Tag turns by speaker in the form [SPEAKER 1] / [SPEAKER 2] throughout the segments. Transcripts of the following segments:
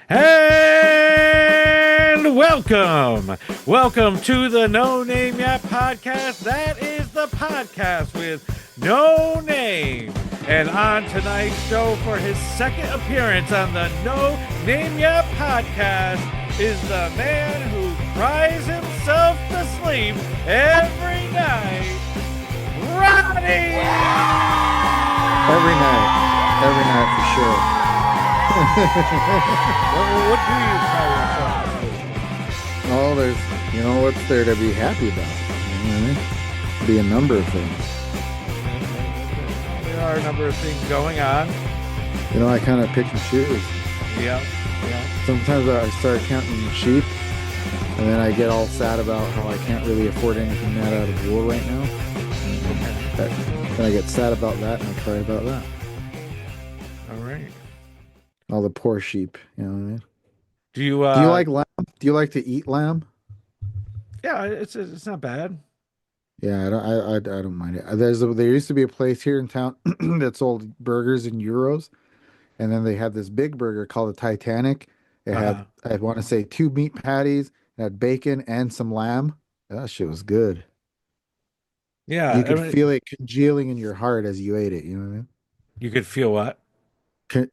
[SPEAKER 1] And welcome to the No Name Yet podcast. That is the podcast with no name. And on tonight's show for his second appearance on the No Name Yet podcast is the man who cries himself to sleep every night, Roddy.
[SPEAKER 2] Every night for sure.
[SPEAKER 1] What do you call yourself?
[SPEAKER 2] Oh, what's there to be happy about? Be a number of things.
[SPEAKER 1] There are a number of things going on.
[SPEAKER 2] I kind of pick and choose.
[SPEAKER 1] Yeah.
[SPEAKER 2] Sometimes I start counting sheep, and then I get all sad about how I can't really afford anything that out of wool right now. Then I get sad about that, and I cry about that.
[SPEAKER 1] All right.
[SPEAKER 2] All the poor sheep, you know what I mean?
[SPEAKER 1] Do you
[SPEAKER 2] Do you like lamb? Do you like to eat lamb?
[SPEAKER 1] Yeah, it's not bad.
[SPEAKER 2] Yeah, I don't mind it. There used to be a place here in town that sold burgers in euros, and then they had this big burger called the Titanic. It had, I want to say, 2 meat patties, it had bacon and some lamb. That shit was good.
[SPEAKER 1] Yeah,
[SPEAKER 2] You could feel it congealing in your heart as you ate it. You know what I mean?
[SPEAKER 1] you could feel what?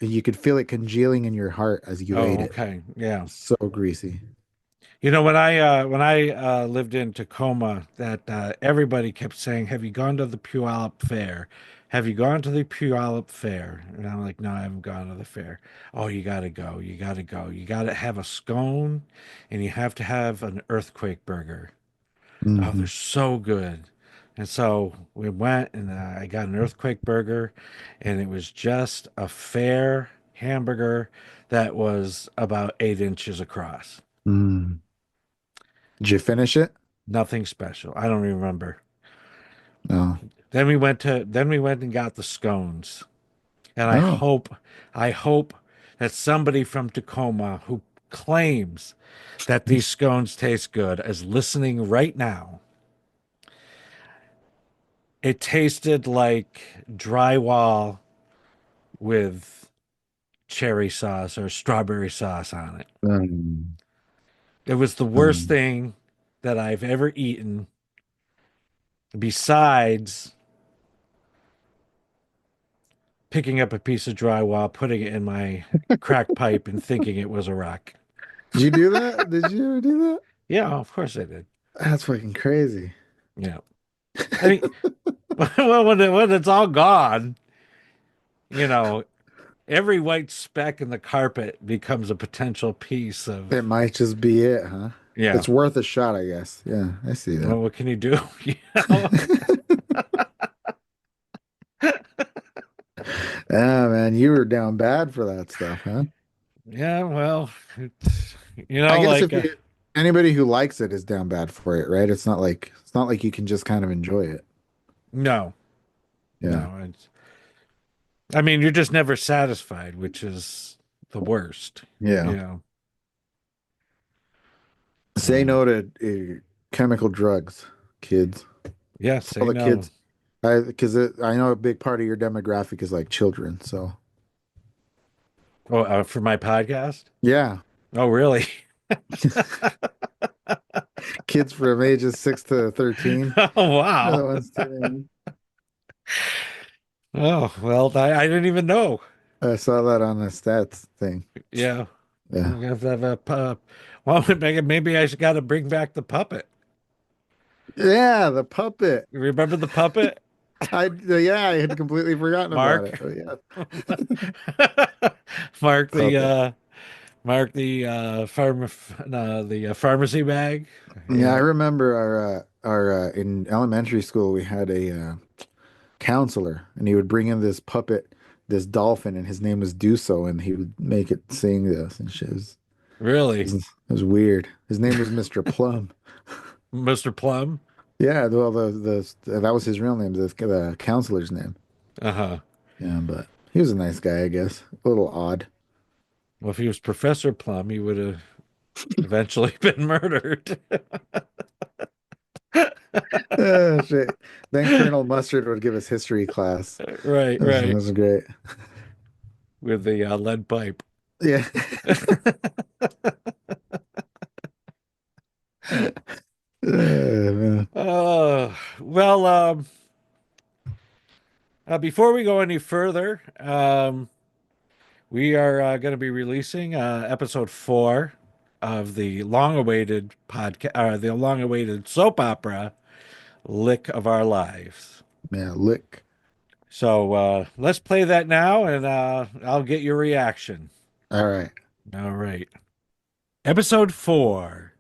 [SPEAKER 2] You could feel it congealing in your heart as you ate it.
[SPEAKER 1] Okay. Yeah.
[SPEAKER 2] So greasy.
[SPEAKER 1] When I lived in Tacoma, that everybody kept saying, "Have you gone to the Puyallup Fair? Have you gone to the Puyallup Fair?" And I'm like, "No, I haven't gone to the fair." "Oh, you got to go. You got to go. You got to have a scone, and you have to have an earthquake burger. Oh,
[SPEAKER 2] Hmm.
[SPEAKER 1] they're so good." And so we went, and I got an earthquake burger, and it was just a fair hamburger that was about 8 inches across.
[SPEAKER 2] Mm. Did you finish it?
[SPEAKER 1] Nothing special. I don't even remember.
[SPEAKER 2] No.
[SPEAKER 1] Then we went and got the scones. And I
[SPEAKER 2] Oh.
[SPEAKER 1] hope I hope that somebody from Tacoma who claims that these scones taste good is listening right now. It tasted like drywall with cherry sauce or strawberry sauce on it.
[SPEAKER 2] Um,
[SPEAKER 1] It was the worst
[SPEAKER 2] um,
[SPEAKER 1] thing that I've ever eaten besides picking up a piece of drywall, putting it in my crack pipe, and thinking it was a rock.
[SPEAKER 2] did you do that? Did you ever do that?
[SPEAKER 1] Yeah, of course I did.
[SPEAKER 2] That's fucking crazy.
[SPEAKER 1] Yeah. I mean, well, when it's all gone, you know, every white speck in the carpet becomes a potential piece
[SPEAKER 2] It
[SPEAKER 1] of,
[SPEAKER 2] might just be it, huh?
[SPEAKER 1] yeah.
[SPEAKER 2] It's worth a shot, I guess. Yeah, I see that.
[SPEAKER 1] Well, what can you do? You know?
[SPEAKER 2] Ah, man, you were down bad for that stuff, huh?
[SPEAKER 1] Yeah, well,
[SPEAKER 2] I guess
[SPEAKER 1] like,
[SPEAKER 2] if you anybody who likes it is down bad for it, right? It's not like you can just kind of enjoy it.
[SPEAKER 1] no,
[SPEAKER 2] Yeah.
[SPEAKER 1] no. I mean, you're just never satisfied, which is the worst,
[SPEAKER 2] Yeah.
[SPEAKER 1] you know.
[SPEAKER 2] Say
[SPEAKER 1] Uh,
[SPEAKER 2] no to chemical drugs, kids.
[SPEAKER 1] yeah,
[SPEAKER 2] All
[SPEAKER 1] say
[SPEAKER 2] the
[SPEAKER 1] no.
[SPEAKER 2] kids. Because I know a big part of your demographic is like children. So
[SPEAKER 1] Oh, for my podcast?
[SPEAKER 2] yeah,
[SPEAKER 1] Oh, really?
[SPEAKER 2] kids from ages 6 to 13.
[SPEAKER 1] Oh,
[SPEAKER 2] They're the
[SPEAKER 1] wow.
[SPEAKER 2] ones tuning
[SPEAKER 1] Oh, well, I didn't even know.
[SPEAKER 2] in. I saw that on the stats thing.
[SPEAKER 1] Yeah.
[SPEAKER 2] Yeah.
[SPEAKER 1] We have to have a pup. Well, maybe I should got to bring back the puppet.
[SPEAKER 2] Yeah, the puppet.
[SPEAKER 1] You remember the puppet?
[SPEAKER 2] Yeah, I had completely forgotten about it.
[SPEAKER 1] Mark?
[SPEAKER 2] Oh, yeah.
[SPEAKER 1] Mark the
[SPEAKER 2] Puppet.
[SPEAKER 1] Mark the the pharmacy bag.
[SPEAKER 2] Yeah, I
[SPEAKER 1] Yeah.
[SPEAKER 2] remember our in elementary school we had a counselor, and he would bring in this puppet, this dolphin, and his name was Duso, and he would make it sing this and shit.
[SPEAKER 1] Really?
[SPEAKER 2] It was weird. His name was Mr. Plum.
[SPEAKER 1] Mr. Plum?
[SPEAKER 2] Yeah, well, that was his real name, the counselor's name.
[SPEAKER 1] Uh-huh.
[SPEAKER 2] Yeah, but he was a nice guy, I guess. A little odd.
[SPEAKER 1] Well, if he was Professor Plum, he would have eventually been murdered.
[SPEAKER 2] Shit. Then Colonel Mustard would give us history class.
[SPEAKER 1] Right,
[SPEAKER 2] That
[SPEAKER 1] right.
[SPEAKER 2] was great.
[SPEAKER 1] With the lead pipe.
[SPEAKER 2] Yeah. Man.
[SPEAKER 1] Well, before we go any further, we are going to be releasing episode 4 of the long-awaited podcast, the long-awaited soap opera, Lick of Our Lives.
[SPEAKER 2] Yeah, lick.
[SPEAKER 1] So let's play that now, and I'll get your reaction.
[SPEAKER 2] All right.
[SPEAKER 1] All right. Episode 4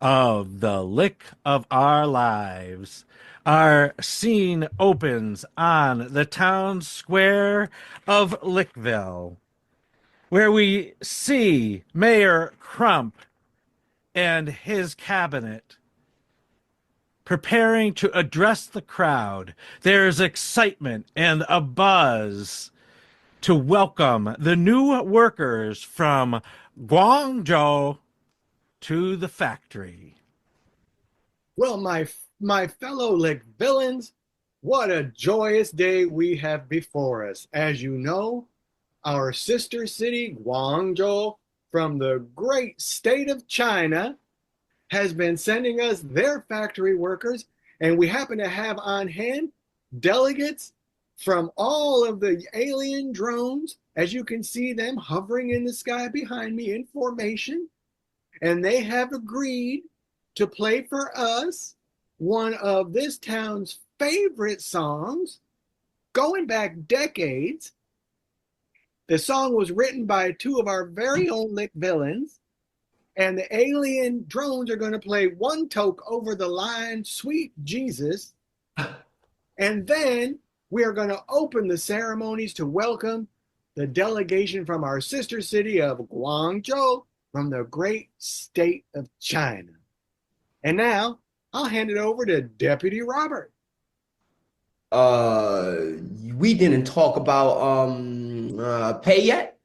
[SPEAKER 1] of The Lick of Our Lives. Our scene opens on the town square of Lickville, where we see Mayor Crump and his cabinet preparing to address the crowd. There's excitement and a buzz to welcome the new workers from Guangzhou to the factory.
[SPEAKER 3] Well, my fellow Lick villains, what a joyous day we have before us. As you know, our sister city, Guangzhou, from the great state of China, has been sending us their factory workers, and we happen to have on hand delegates from all of the alien drones, as you can see them hovering in the sky behind me in formation, and they have agreed to play for us one of this town's favorite songs, going back decades. The song was written by two of our very own Lick villains, and the alien drones are going to play one toke over the line, Sweet Jesus. And then we are going to open the ceremonies to welcome the delegation from our sister city of Guangzhou from the great state of China. And now I'll hand it over to Deputy Robert.
[SPEAKER 4] We didn't talk about pay yet.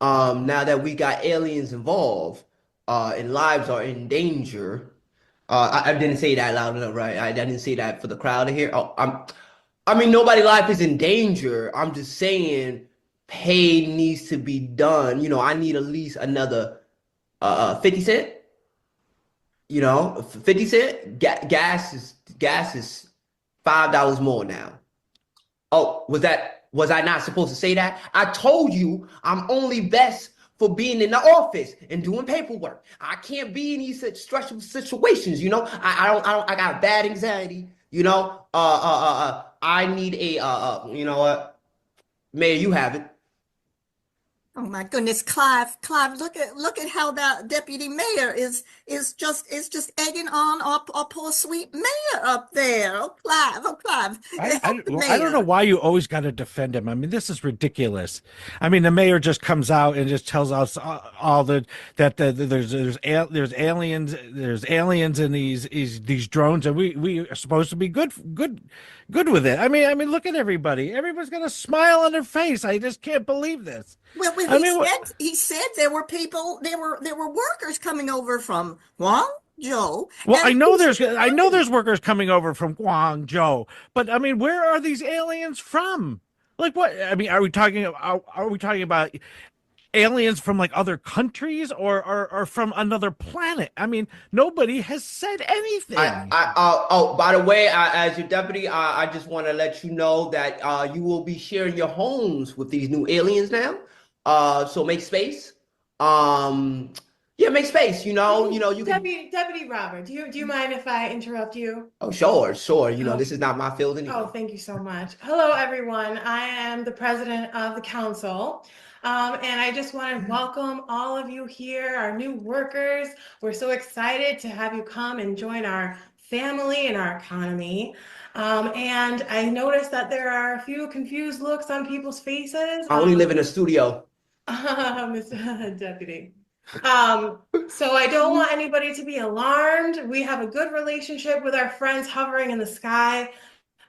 [SPEAKER 4] Now that we got aliens involved, and lives are in danger. I didn't say that loud enough, right? I didn't say that for the crowd to hear. I mean, nobody's life is in danger. I'm just saying pay needs to be done. You know, I need at least another 50 cent. You know, 50 cent. Gas is $5 more now. Oh, was I not supposed to say that? I told you I'm only best for being in the office and doing paperwork. I can't be in these stressful situations, you know. I got bad anxiety, you know. I need you know what? Mayor, you have it.
[SPEAKER 5] Oh my goodness, Clyve, look at how that deputy mayor is just egging on our poor sweet mayor up there. Oh Clyve, help the
[SPEAKER 1] I don't know
[SPEAKER 5] mayor.
[SPEAKER 1] why you always got to defend him. I mean, this is ridiculous. I mean, the mayor just comes out and just tells us all there's aliens in these drones, and we are supposed to be good with it. I mean, look at everybody. Everyone's got a smile on their face. I just can't believe this.
[SPEAKER 5] Well,
[SPEAKER 1] I mean,
[SPEAKER 5] he said there were people, there were workers coming over from Guangzhou.
[SPEAKER 1] well,
[SPEAKER 5] And
[SPEAKER 1] I know there's workers coming over from Guangzhou, but I mean, where are these aliens from? Like what? I mean, are we talking about aliens from like other countries or from another planet? I mean, nobody has said anything.
[SPEAKER 4] Oh, by the way, as your deputy, I just want to let you know that you will be sharing your homes with these new aliens now. So make space. Yeah, make space. You know, you can.
[SPEAKER 6] Deputy Robert, do you mind if I interrupt you?
[SPEAKER 4] Oh, sure. You know,
[SPEAKER 6] Oh.
[SPEAKER 4] this is not my field anyway.
[SPEAKER 6] Oh, thank you so much. Hello, everyone. I am the president of the council. And I just want to welcome all of you here, our new workers. We're so excited to have you come and join our family and our economy. And I noticed that there are a few confused looks on people's faces.
[SPEAKER 4] I only live in a studio.
[SPEAKER 6] Mr. Deputy. So I don't want anybody to be alarmed. We have a good relationship with our friends hovering in the sky.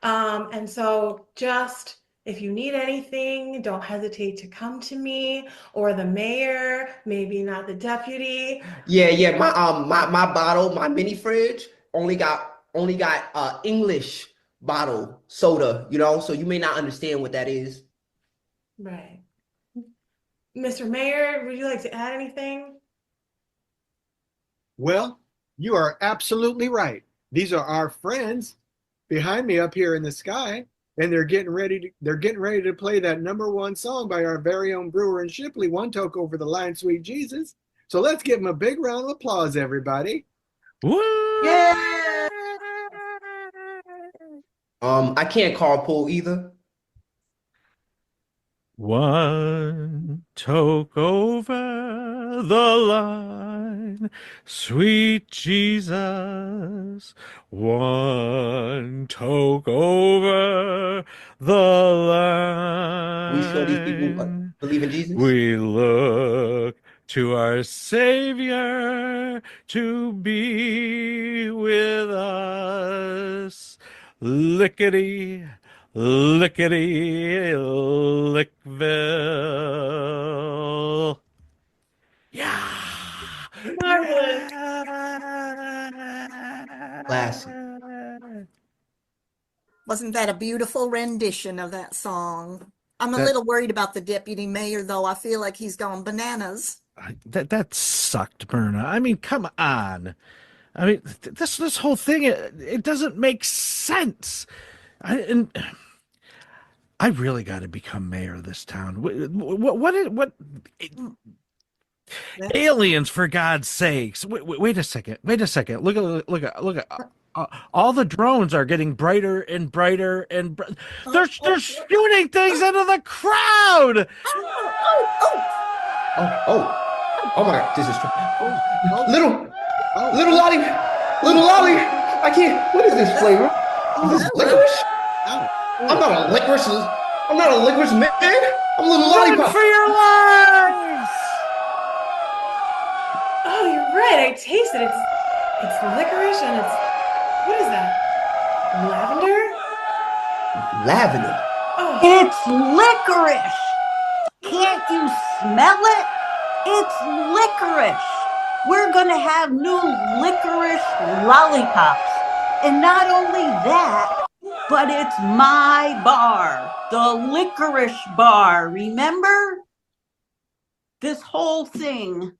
[SPEAKER 6] And so just if you need anything, don't hesitate to come to me or the mayor, maybe not the deputy.
[SPEAKER 4] Yeah. My bottle, my mini fridge only got English bottle soda, you know, so you may not understand what that is.
[SPEAKER 6] Right. Mr. Mayor, would you like to add anything?
[SPEAKER 3] Well, you are absolutely right. These are our friends behind me up here in the sky, and they're getting ready to play that #1 song by our very own Brewer and Shipley, One Toke Over the Line, Sweet Jesus. So let's give them a big round of applause, everybody.
[SPEAKER 1] Woo!
[SPEAKER 4] Yeah. I can't carpool either.
[SPEAKER 1] One toke over the line, sweet Jesus. One toke over the
[SPEAKER 4] We sure these people
[SPEAKER 1] line.
[SPEAKER 4] believe in Jesus?
[SPEAKER 1] We look to our Savior to be with us. Lickety, lickety, lickville. Yeah.
[SPEAKER 6] Marvelous.
[SPEAKER 4] Classic.
[SPEAKER 5] Wasn't that a beautiful rendition of that song? I'm a
[SPEAKER 1] That-
[SPEAKER 5] little worried about the deputy mayor, though. I feel like he's gone bananas.
[SPEAKER 1] That sucked, Merna. I mean, come on. I mean, this whole thing, it doesn't make sense. I really got to become mayor of this town. What aliens, for God's sakes? Wait a second. Look at all the drones are getting brighter and brighter and they're shooting things into the crowd.
[SPEAKER 4] Oh my God, this is true. Little Lolly, I can't. What is this flavor? This is licorice. I'm not a licorice man. I'm a little
[SPEAKER 1] Run
[SPEAKER 4] lollipop.
[SPEAKER 1] for your lives!
[SPEAKER 6] Oh, you're right. I taste it. It's licorice and what is that?
[SPEAKER 4] Lavender.
[SPEAKER 6] Oh,
[SPEAKER 7] It's licorice. Can't you smell it? It's licorice. We're going to have new licorice lollipops. And not only that, but it's my bar, the licorice bar. Remember? This whole thing,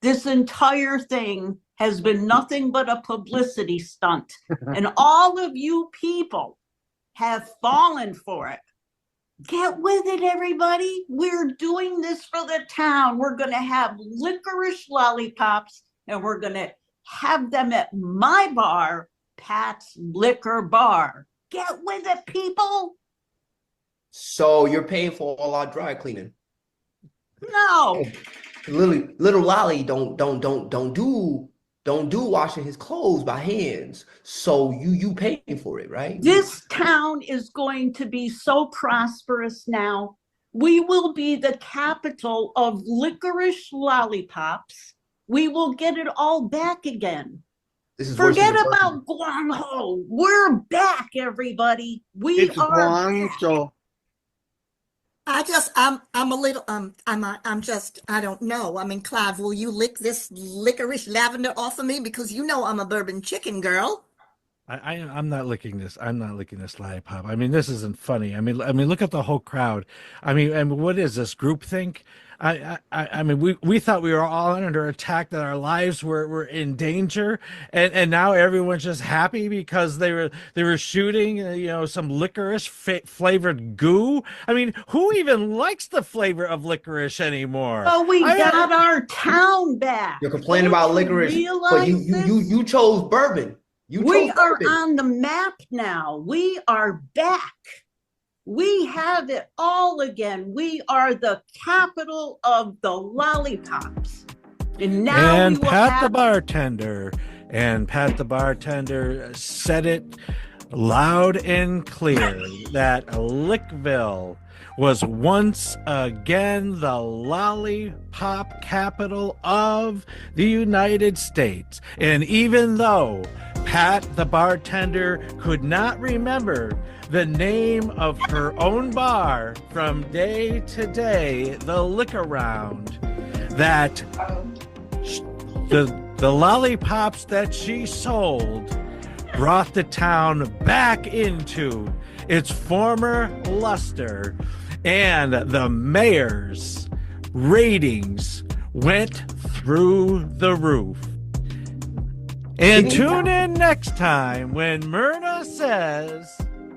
[SPEAKER 7] this entire thing has been nothing but a publicity stunt. And all of you people have fallen for it. Get with it, everybody. We're doing this for the town. We're going to have licorice lollipops, and we're going to have them at my bar, Pat's Liquor Bar. Get with it, people.
[SPEAKER 4] So you're paying for all our dry cleaning.
[SPEAKER 7] No.
[SPEAKER 4] Little Lolly don't do washing his clothes by hands. So you paying for it, right?
[SPEAKER 7] This town is going to be so prosperous now. We will be the capital of licorice lollipops. We will get it all back again.
[SPEAKER 4] This is worse
[SPEAKER 7] Forget
[SPEAKER 4] than the
[SPEAKER 7] about Guangzhou. We're back, everybody. We
[SPEAKER 3] It's
[SPEAKER 7] are back.
[SPEAKER 3] Guangzhou.
[SPEAKER 5] I'm a little, I don't know. I mean, Clive, will you lick this licorice lavender off of me? Because you know I'm a bourbon chicken girl.
[SPEAKER 1] I'm not licking this. I'm not licking this lollipop. I mean, this isn't funny. I mean, look at the whole crowd. I mean, what is this groupthink? I mean, we thought we were all under attack, that our lives were in danger, and now everyone's just happy because they were shooting, some licorice flavored goo. I mean, who even likes the flavor of licorice anymore?
[SPEAKER 7] Oh, we got our town back.
[SPEAKER 4] You're complaining about licorice, but you chose bourbon.
[SPEAKER 7] We are on the map now. We are back. We have it all again. We are the capital of the lollipops. And now
[SPEAKER 1] And
[SPEAKER 7] we will
[SPEAKER 1] Pat
[SPEAKER 7] have...
[SPEAKER 1] the bartender said it loud and clear that Lickville was once again the lollipop capital of the United States. And even though Pat the bartender could not remember the name of her own bar from day to day, the liquor round, that the lollipops that she sold brought the town back into its former luster, and the mayor's ratings went through the roof. And tune in next time when Merna says,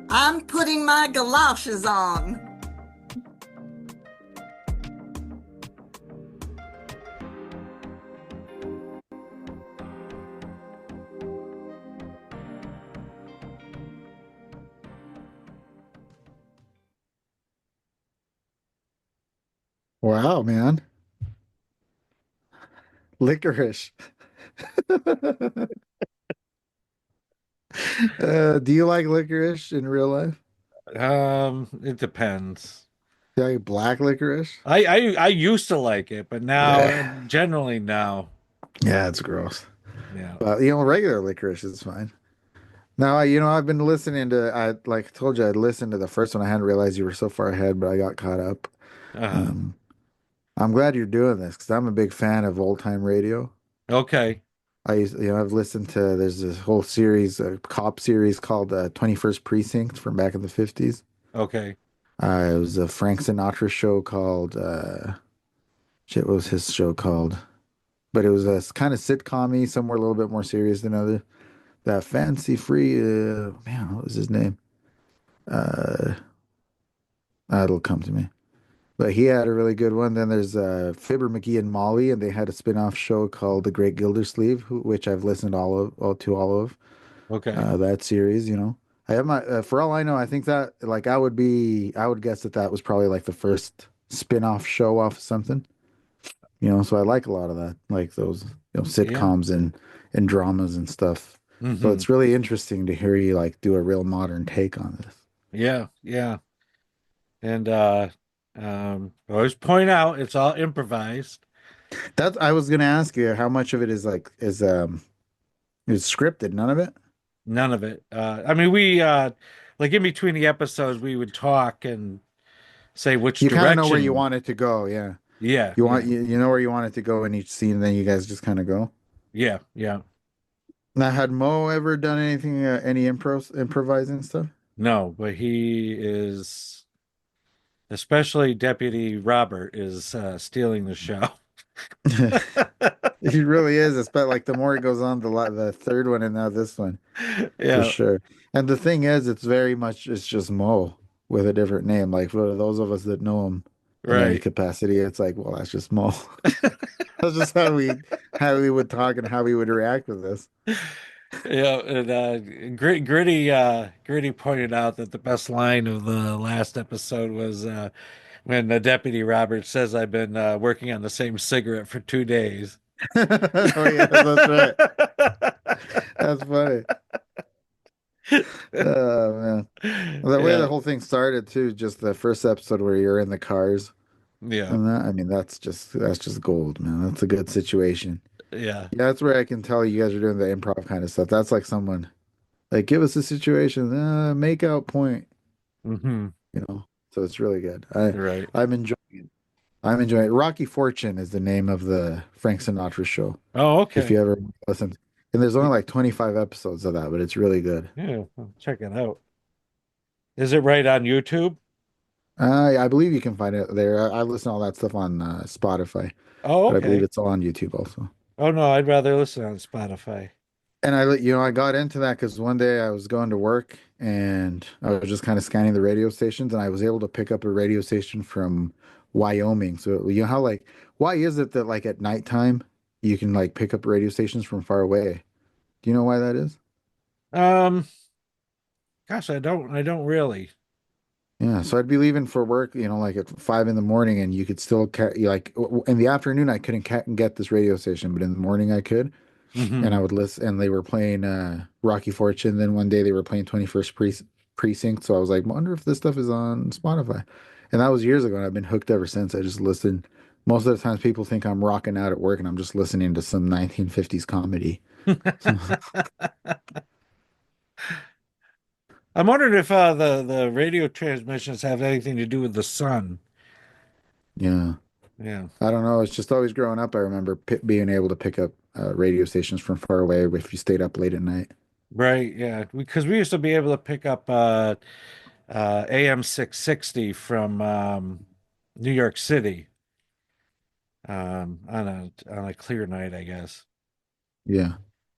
[SPEAKER 5] I'm putting my galoshes on.
[SPEAKER 2] Wow, man. Licorice. Do you like licorice in real life?
[SPEAKER 1] it depends.
[SPEAKER 2] Do you like black licorice?
[SPEAKER 1] I used to like it, but now
[SPEAKER 2] Yeah.
[SPEAKER 1] generally no.
[SPEAKER 2] Yeah, it's gross.
[SPEAKER 1] Yeah.
[SPEAKER 2] But regular licorice is fine. Now, I've been listening to. I like I told you, I'd listened to the first one. I hadn't realized you were so far ahead, but I got caught up.
[SPEAKER 1] Uh-huh.
[SPEAKER 2] Um, I'm glad you're doing this because I'm a big fan of old time radio.
[SPEAKER 1] Okay.
[SPEAKER 2] I've listened to. There's this whole series, a cop series called 21st Precinct from back in the 50s.
[SPEAKER 1] Okay.
[SPEAKER 2] It was a Frank Sinatra show called. Shit, what was his show called? But it was a kind of sitcom-y, somewhere a little bit more serious than other. That fancy free. Man, what was his name? Uh, it'll come to me. But he had a really good one. Then there's Fibber McGee and Molly, and they had a spin-off show called The Great Gildersleeve, which I've listened all of
[SPEAKER 1] Okay.
[SPEAKER 2] that series. I have my for all I know, I think that like I would guess that that was probably like the first spin-off show off of something. So I like a lot of that, like those
[SPEAKER 1] Yeah.
[SPEAKER 2] sitcoms and dramas and stuff. So
[SPEAKER 1] Hmm.
[SPEAKER 2] it's really interesting to hear you like do a real modern take on this.
[SPEAKER 1] Yeah. Yeah. And always point out it's all improvised.
[SPEAKER 2] That I was gonna ask you how much of it is scripted, none of it?
[SPEAKER 1] None of it. I mean, we like in between the episodes, we would talk and say which
[SPEAKER 2] You kind of know where you
[SPEAKER 1] direction.
[SPEAKER 2] want it to go, yeah.
[SPEAKER 1] Yeah, yeah,
[SPEAKER 2] You know where you want it to go in each scene, and then you guys just kind of go.
[SPEAKER 1] yeah, yeah.
[SPEAKER 2] Now, had Mo ever done anything, any improvising stuff?
[SPEAKER 1] No, but he is, especially Deputy Robert, is stealing the show.
[SPEAKER 2] He really is. It's but like the more it goes on, the third one and now this one, for
[SPEAKER 1] Yeah,
[SPEAKER 2] sure. And the thing is, it's just Mo with a different name. Like for those of us that know him in any
[SPEAKER 1] right.
[SPEAKER 2] capacity, it's like, well, that's just Mo. That's just how we would talk and how we would react with this.
[SPEAKER 1] Yeah, and Gritty pointed out that the best line of the last episode was when the Deputy Robert says, "I've been working on the same cigarette for 2 days."
[SPEAKER 2] Oh yeah, that's right. That's funny. Oh man. The way the
[SPEAKER 1] Yeah,
[SPEAKER 2] whole thing started too, just the first episode where you're in the cars
[SPEAKER 1] yeah,
[SPEAKER 2] and that, I mean that's just gold, man. That's a good situation.
[SPEAKER 1] yeah.
[SPEAKER 2] Yeah, that's where I can tell you guys are doing the improv kind of stuff. That's like someone like give us a situation, make out point,
[SPEAKER 1] Hmm.
[SPEAKER 2] you know. So it's really good.
[SPEAKER 1] Right.
[SPEAKER 2] I'm enjoying it. I'm enjoying it. Rocky Fortune is the name of the Frank Sinatra show.
[SPEAKER 1] Oh,
[SPEAKER 2] If
[SPEAKER 1] okay.
[SPEAKER 2] you ever listen. And there's only like 25 episodes of that, but it's really good.
[SPEAKER 1] Yeah, I'll check it out. Is it right on YouTube?
[SPEAKER 2] I believe you can find it there. I listen to all that stuff on Spotify,
[SPEAKER 1] Oh,
[SPEAKER 2] but I believe
[SPEAKER 1] okay.
[SPEAKER 2] it's all on YouTube also.
[SPEAKER 1] Oh no, I'd rather listen on Spotify.
[SPEAKER 2] And I got into that because one day I was going to work and I was just kind of scanning the radio stations and I was able to pick up a radio station from Wyoming. So you know how like why is it that like at nighttime you can like pick up radio stations from far away? Do you know why that is?
[SPEAKER 1] Um, gosh, I don't really.
[SPEAKER 2] Yeah, so I'd be leaving for work, like at 5 in the morning, and you could still in the afternoon I couldn't get this radio station, but in the morning I could, and I
[SPEAKER 1] Hmm.
[SPEAKER 2] would listen, and they were playing Rocky Fortune. Then one day they were playing 21st Precinct, so I was like, wonder if this stuff is on Spotify, and that was years ago, and I've been hooked ever since. I just listen. Most of the times people think I'm rocking out at work, and I'm just listening to some 1950s comedy.
[SPEAKER 1] I'm wondering if the radio transmissions have anything to do with the sun.
[SPEAKER 2] Yeah.
[SPEAKER 1] Yeah.
[SPEAKER 2] I don't know. It's just always growing up. I remember being able to pick up radio stations from far away if you stayed up late at night.
[SPEAKER 1] Right, yeah. Because we used to be able to pick up AM 660 from New York City. on a clear night, I guess.
[SPEAKER 2] Yeah.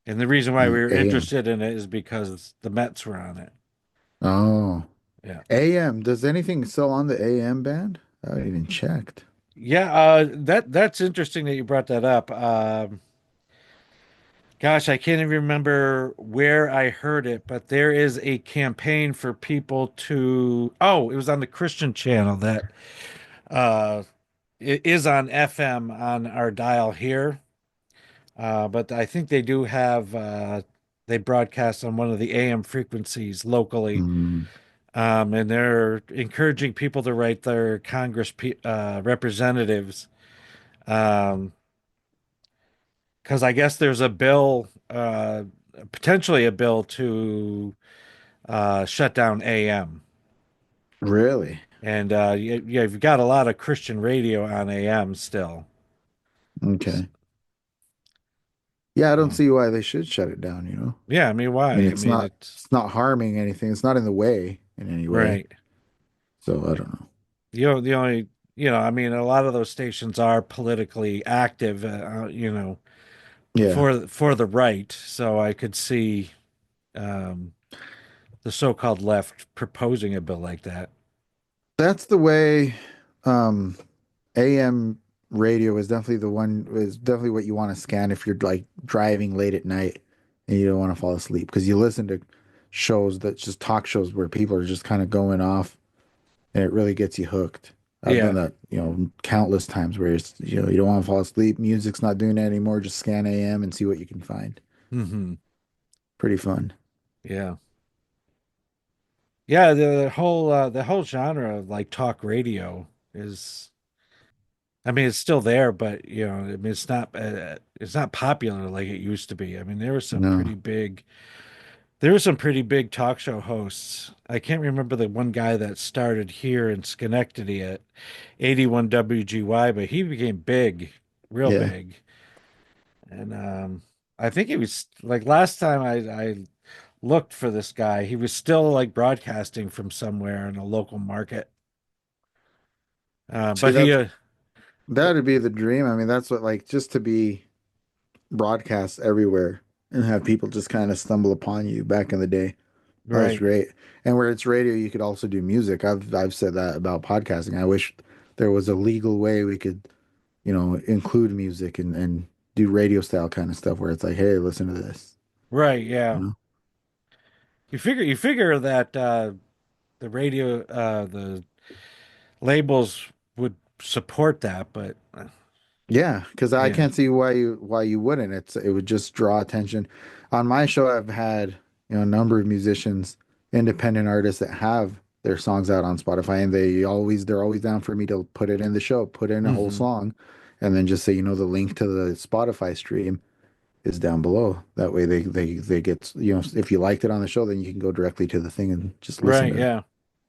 [SPEAKER 1] And the reason why we were
[SPEAKER 2] AM.
[SPEAKER 1] interested in it is because the Mets were on it.
[SPEAKER 2] Oh.
[SPEAKER 1] Yeah.
[SPEAKER 2] AM. Does anything still on the AM band? I haven't even checked.
[SPEAKER 1] Yeah, that's interesting that you brought that up. Gosh, I can't even remember where I heard it, but there is a campaign for people to. Oh, it was on the Christian channel that uh it is on FM on our dial here. But I think they do have they broadcast on one of the AM frequencies locally.
[SPEAKER 2] Mm,
[SPEAKER 1] And they're encouraging people to write their representatives. Um, because I guess there's a bill, potentially a bill to shut down AM.
[SPEAKER 2] really?
[SPEAKER 1] And yeah, you've got a lot of Christian radio on AM still.
[SPEAKER 2] Okay. Yeah, I don't
[SPEAKER 1] Um,
[SPEAKER 2] see why they should shut it down, you know?
[SPEAKER 1] yeah, I mean,
[SPEAKER 2] I
[SPEAKER 1] why?
[SPEAKER 2] mean,
[SPEAKER 1] I mean, it's
[SPEAKER 2] it's not harming anything. It's not in the way in any way.
[SPEAKER 1] right.
[SPEAKER 2] So I don't know.
[SPEAKER 1] The only, I mean, a lot of those stations are politically active,
[SPEAKER 2] Yeah.
[SPEAKER 1] for the right. So I could see um, the so-called left proposing a bill like that.
[SPEAKER 2] That's the way um AM radio is definitely what you want to scan if you're like driving late at night and you don't want to fall asleep because you listen to shows that just talk shows where people are just kind of going off and it really gets you hooked. I've done
[SPEAKER 1] Yeah.
[SPEAKER 2] that, countless times where it's, you don't want to fall asleep, music's not doing that anymore, just scan AM and see what you can find.
[SPEAKER 1] Hmm.
[SPEAKER 2] Pretty fun.
[SPEAKER 1] Yeah. Yeah, the whole genre of like talk radio is, I mean, it's still there, but I mean, it's not popular like it used to be. I mean,
[SPEAKER 2] No.
[SPEAKER 1] there were some pretty big talk show hosts. I can't remember the one guy that started here in Schenectady at 81 WGY, but he became big, real
[SPEAKER 2] Yeah.
[SPEAKER 1] big. And I think he was like last time I looked for this guy, he was still like broadcasting from somewhere in a local market.
[SPEAKER 2] See,
[SPEAKER 1] But he,
[SPEAKER 2] that'd be the dream. I mean, that's what, like, just to be broadcast everywhere and have people just kind of stumble upon you back in the day. That was
[SPEAKER 1] right,
[SPEAKER 2] great. And where it's radio, you could also do music. I've said that about podcasting. I wish there was a legal way we could, include music and do radio style kind of stuff where it's like, hey, listen to this.
[SPEAKER 1] right,
[SPEAKER 2] You
[SPEAKER 1] yeah.
[SPEAKER 2] know?
[SPEAKER 1] You figure that the labels would support that, but
[SPEAKER 2] Yeah, because I
[SPEAKER 1] yeah,
[SPEAKER 2] can't see why you wouldn't. It would just draw attention. On my show, I've had, a number of musicians, independent artists that have their songs out on Spotify, and they're always down for me to put it in the show, put in a whole
[SPEAKER 1] hmm,
[SPEAKER 2] song, and then just say, the link to the Spotify stream is down below. That way they get, if you liked it on the show, then you can go directly to the thing and just listen
[SPEAKER 1] right,
[SPEAKER 2] to it.
[SPEAKER 1] yeah,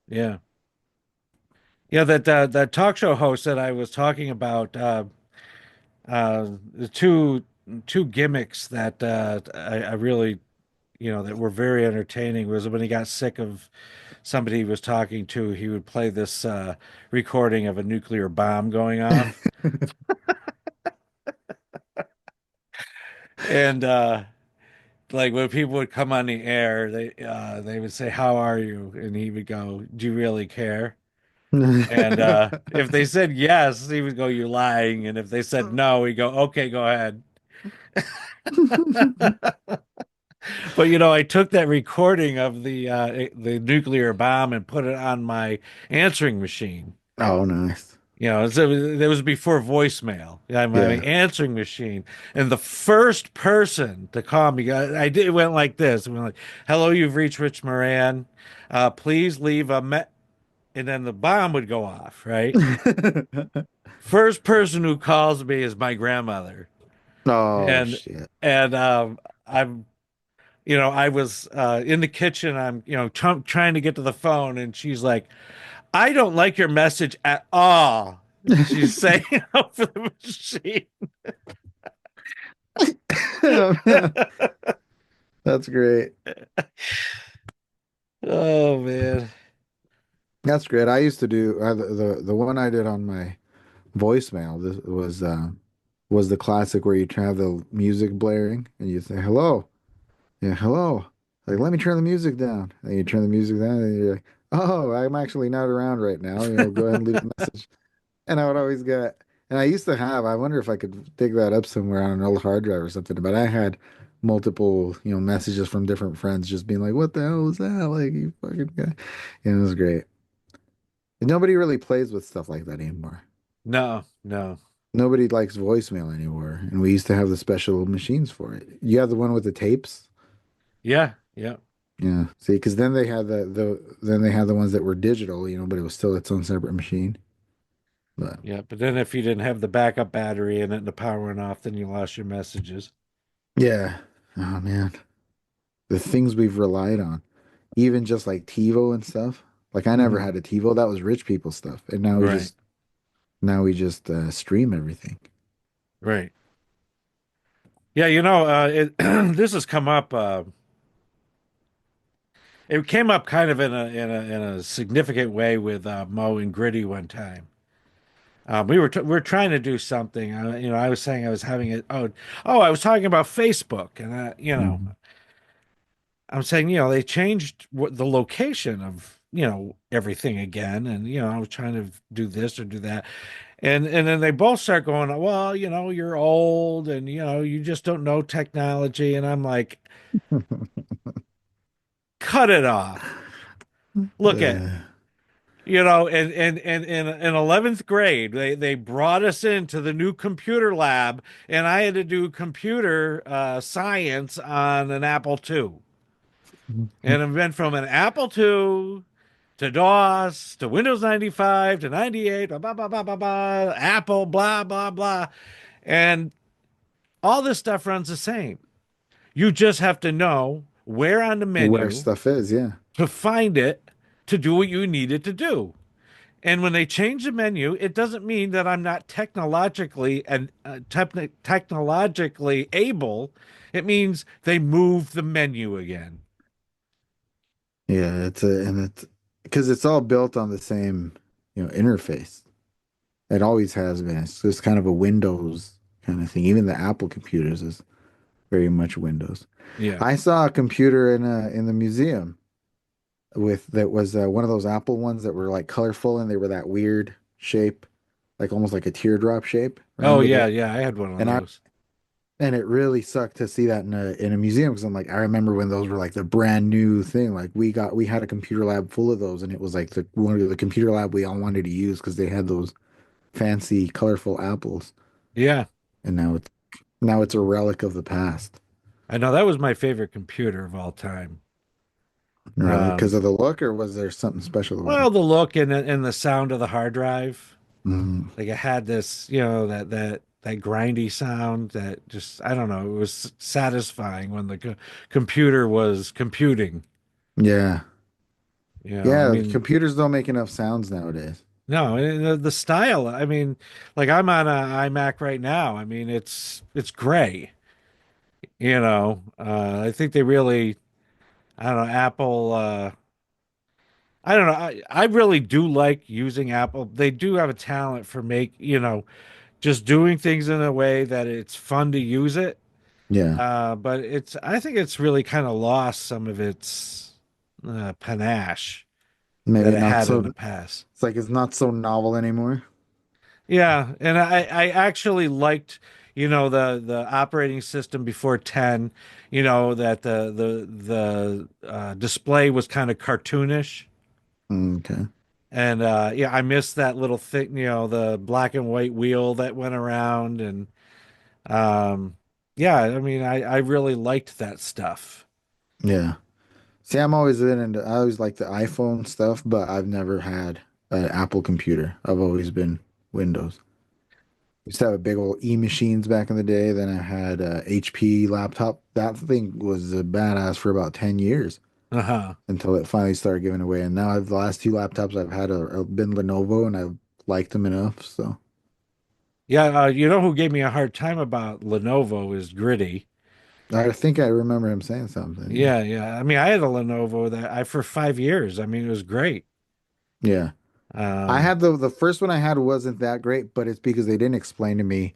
[SPEAKER 1] yeah, yeah. That talk show host that I was talking about, the two gimmicks that I really, that were very entertaining was when he got sick of somebody he was talking to, he would play this recording of a nuclear bomb going off. And like when people would come on the air, they would say, "How are you?" And he would go, "Do you really care?" And if they said yes, he would go, "You're lying." And if they said no, he'd go, "Okay, go ahead." But I took that recording of the nuclear bomb and put it on my answering machine.
[SPEAKER 2] Oh, nice.
[SPEAKER 1] So it was before voicemail. Yeah, my
[SPEAKER 2] Yeah.
[SPEAKER 1] answering machine, and the first person to call me, it went like this. It went like, "Hello, you've reached Rich Moran. Please leave and then the bomb would go off. Right. First person who calls me is my grandmother,
[SPEAKER 2] Oh,
[SPEAKER 1] and
[SPEAKER 2] shit.
[SPEAKER 1] I'm I was in the kitchen. I'm trying to get to the phone, and she's like, "I don't like your message at all." She's saying over the machine.
[SPEAKER 2] That's great.
[SPEAKER 1] Oh man.
[SPEAKER 2] That's great. I used to do the one I did on my voicemail. This was the classic where you have the music blaring and you say hello, yeah, hello. Like, let me turn the music down. And you turn the music down and you're like, oh, I'm actually not around right now. Go ahead and leave a message. And I would always get, and I used to have, I wonder if I could dig that up somewhere on an old hard drive or something, but I had multiple, messages from different friends just being like, what the hell was that? Like, you fucking guy. And it was great. And nobody really plays with stuff like that anymore.
[SPEAKER 1] No, no.
[SPEAKER 2] Nobody likes voicemail anymore. And we used to have the special machines for it. You have the one with the tapes?
[SPEAKER 1] Yeah, yeah.
[SPEAKER 2] Yeah. See, because then they had the ones that were digital, but it was still its own separate machine. But
[SPEAKER 1] Yeah, but then if you didn't have the backup battery in it and the power went off, then you lost your messages.
[SPEAKER 2] yeah. Oh man. The things we've relied on. Even just like TiVo and stuff. Like I never
[SPEAKER 1] Mhm.
[SPEAKER 2] had a TiVo. That was rich people stuff. And
[SPEAKER 1] Right,
[SPEAKER 2] now we just stream everything.
[SPEAKER 1] right. Yeah, this has come up. It came up kind of in a significant way with Mo and Gritty one time. We were trying to do something. I was saying I was having it. I was talking about Facebook, and
[SPEAKER 2] Mhm.
[SPEAKER 1] I'm saying they changed the location of everything again, and I was trying to do this or do that, and then they both start going, well, you're old, and you just don't know technology, and I'm like, cut it off. Look at
[SPEAKER 2] Uh,
[SPEAKER 1] in 11th grade, they brought us into the new computer lab, and I had to do computer science on an Apple II. And it went from an Apple II to DOS to Windows 95 to 98, blah, blah, blah, blah, blah, blah, Apple, blah, blah, blah. And all this stuff runs the same. You just have to know where on the
[SPEAKER 2] where
[SPEAKER 1] menu
[SPEAKER 2] stuff is, yeah.
[SPEAKER 1] to find it to do what you need it to do. And when they change the menu, it doesn't mean that I'm not technologically able. It means they move the menu again.
[SPEAKER 2] Yeah, it's because it's all built on the same, interface. It always has been. It's just kind of a Windows kind of thing. Even the Apple computers is very much Windows.
[SPEAKER 1] Yeah.
[SPEAKER 2] I saw a computer in the museum with that was one of those Apple ones that were like colorful and they were that weird shape, like almost like a teardrop shape
[SPEAKER 1] Oh
[SPEAKER 2] around the
[SPEAKER 1] yeah,
[SPEAKER 2] back.
[SPEAKER 1] yeah. I had one of
[SPEAKER 2] And I
[SPEAKER 1] those.
[SPEAKER 2] and it really sucked to see that in a museum because I'm like, I remember when those were like the brand new thing. Like we had a computer lab full of those, and it was like the one of the computer lab we all wanted to use because they had those fancy, colorful apples.
[SPEAKER 1] Yeah.
[SPEAKER 2] And now it's a relic of the past.
[SPEAKER 1] I know that was my favorite computer of all time.
[SPEAKER 2] Really? Because
[SPEAKER 1] Um,
[SPEAKER 2] of the look, or was there something special about
[SPEAKER 1] well,
[SPEAKER 2] it?
[SPEAKER 1] the look and the sound of the hard drive.
[SPEAKER 2] Mm,
[SPEAKER 1] Like it had this, that grindy sound that just I don't know, it was satisfying when the computer was computing.
[SPEAKER 2] yeah.
[SPEAKER 1] I
[SPEAKER 2] Yeah,
[SPEAKER 1] mean,
[SPEAKER 2] computers don't make enough sounds nowadays.
[SPEAKER 1] no, and the style, I mean, like I'm on a iMac right now. I mean, it's gray, I think they really, I don't know, Apple, I don't know. I really do like using Apple. They do have a talent for just doing things in a way that it's fun to use it.
[SPEAKER 2] Yeah.
[SPEAKER 1] But I think it's really kind of lost some of its panache that
[SPEAKER 2] Maybe
[SPEAKER 1] it
[SPEAKER 2] not
[SPEAKER 1] had in
[SPEAKER 2] so
[SPEAKER 1] the past.
[SPEAKER 2] it's like it's not so novel anymore.
[SPEAKER 1] Yeah, and I actually liked, the operating system before 10, that the display was kind of cartoonish.
[SPEAKER 2] Okay.
[SPEAKER 1] And yeah, I missed that little thing, the black and white wheel that went around and um yeah, I mean I really liked that stuff.
[SPEAKER 2] Yeah. See, I always like the iPhone stuff, but I've never had an Apple computer. I've always been Windows. Used to have a big old e-machines back in the day. Then I had a HP laptop. That thing was a badass for about 10 years
[SPEAKER 1] Uh-huh.
[SPEAKER 2] until it finally started giving away. And now the last two laptops I've had have been Lenovo and I've liked them enough. So
[SPEAKER 1] Yeah, you know who gave me a hard time about Lenovo is Gritty.
[SPEAKER 2] I think I remember him saying something.
[SPEAKER 1] Yeah, yeah. I mean, I had a Lenovo that I for 5 years. I mean, it was great.
[SPEAKER 2] Yeah. I
[SPEAKER 1] Um,
[SPEAKER 2] had the first one I had wasn't that great, but it's because they didn't explain to me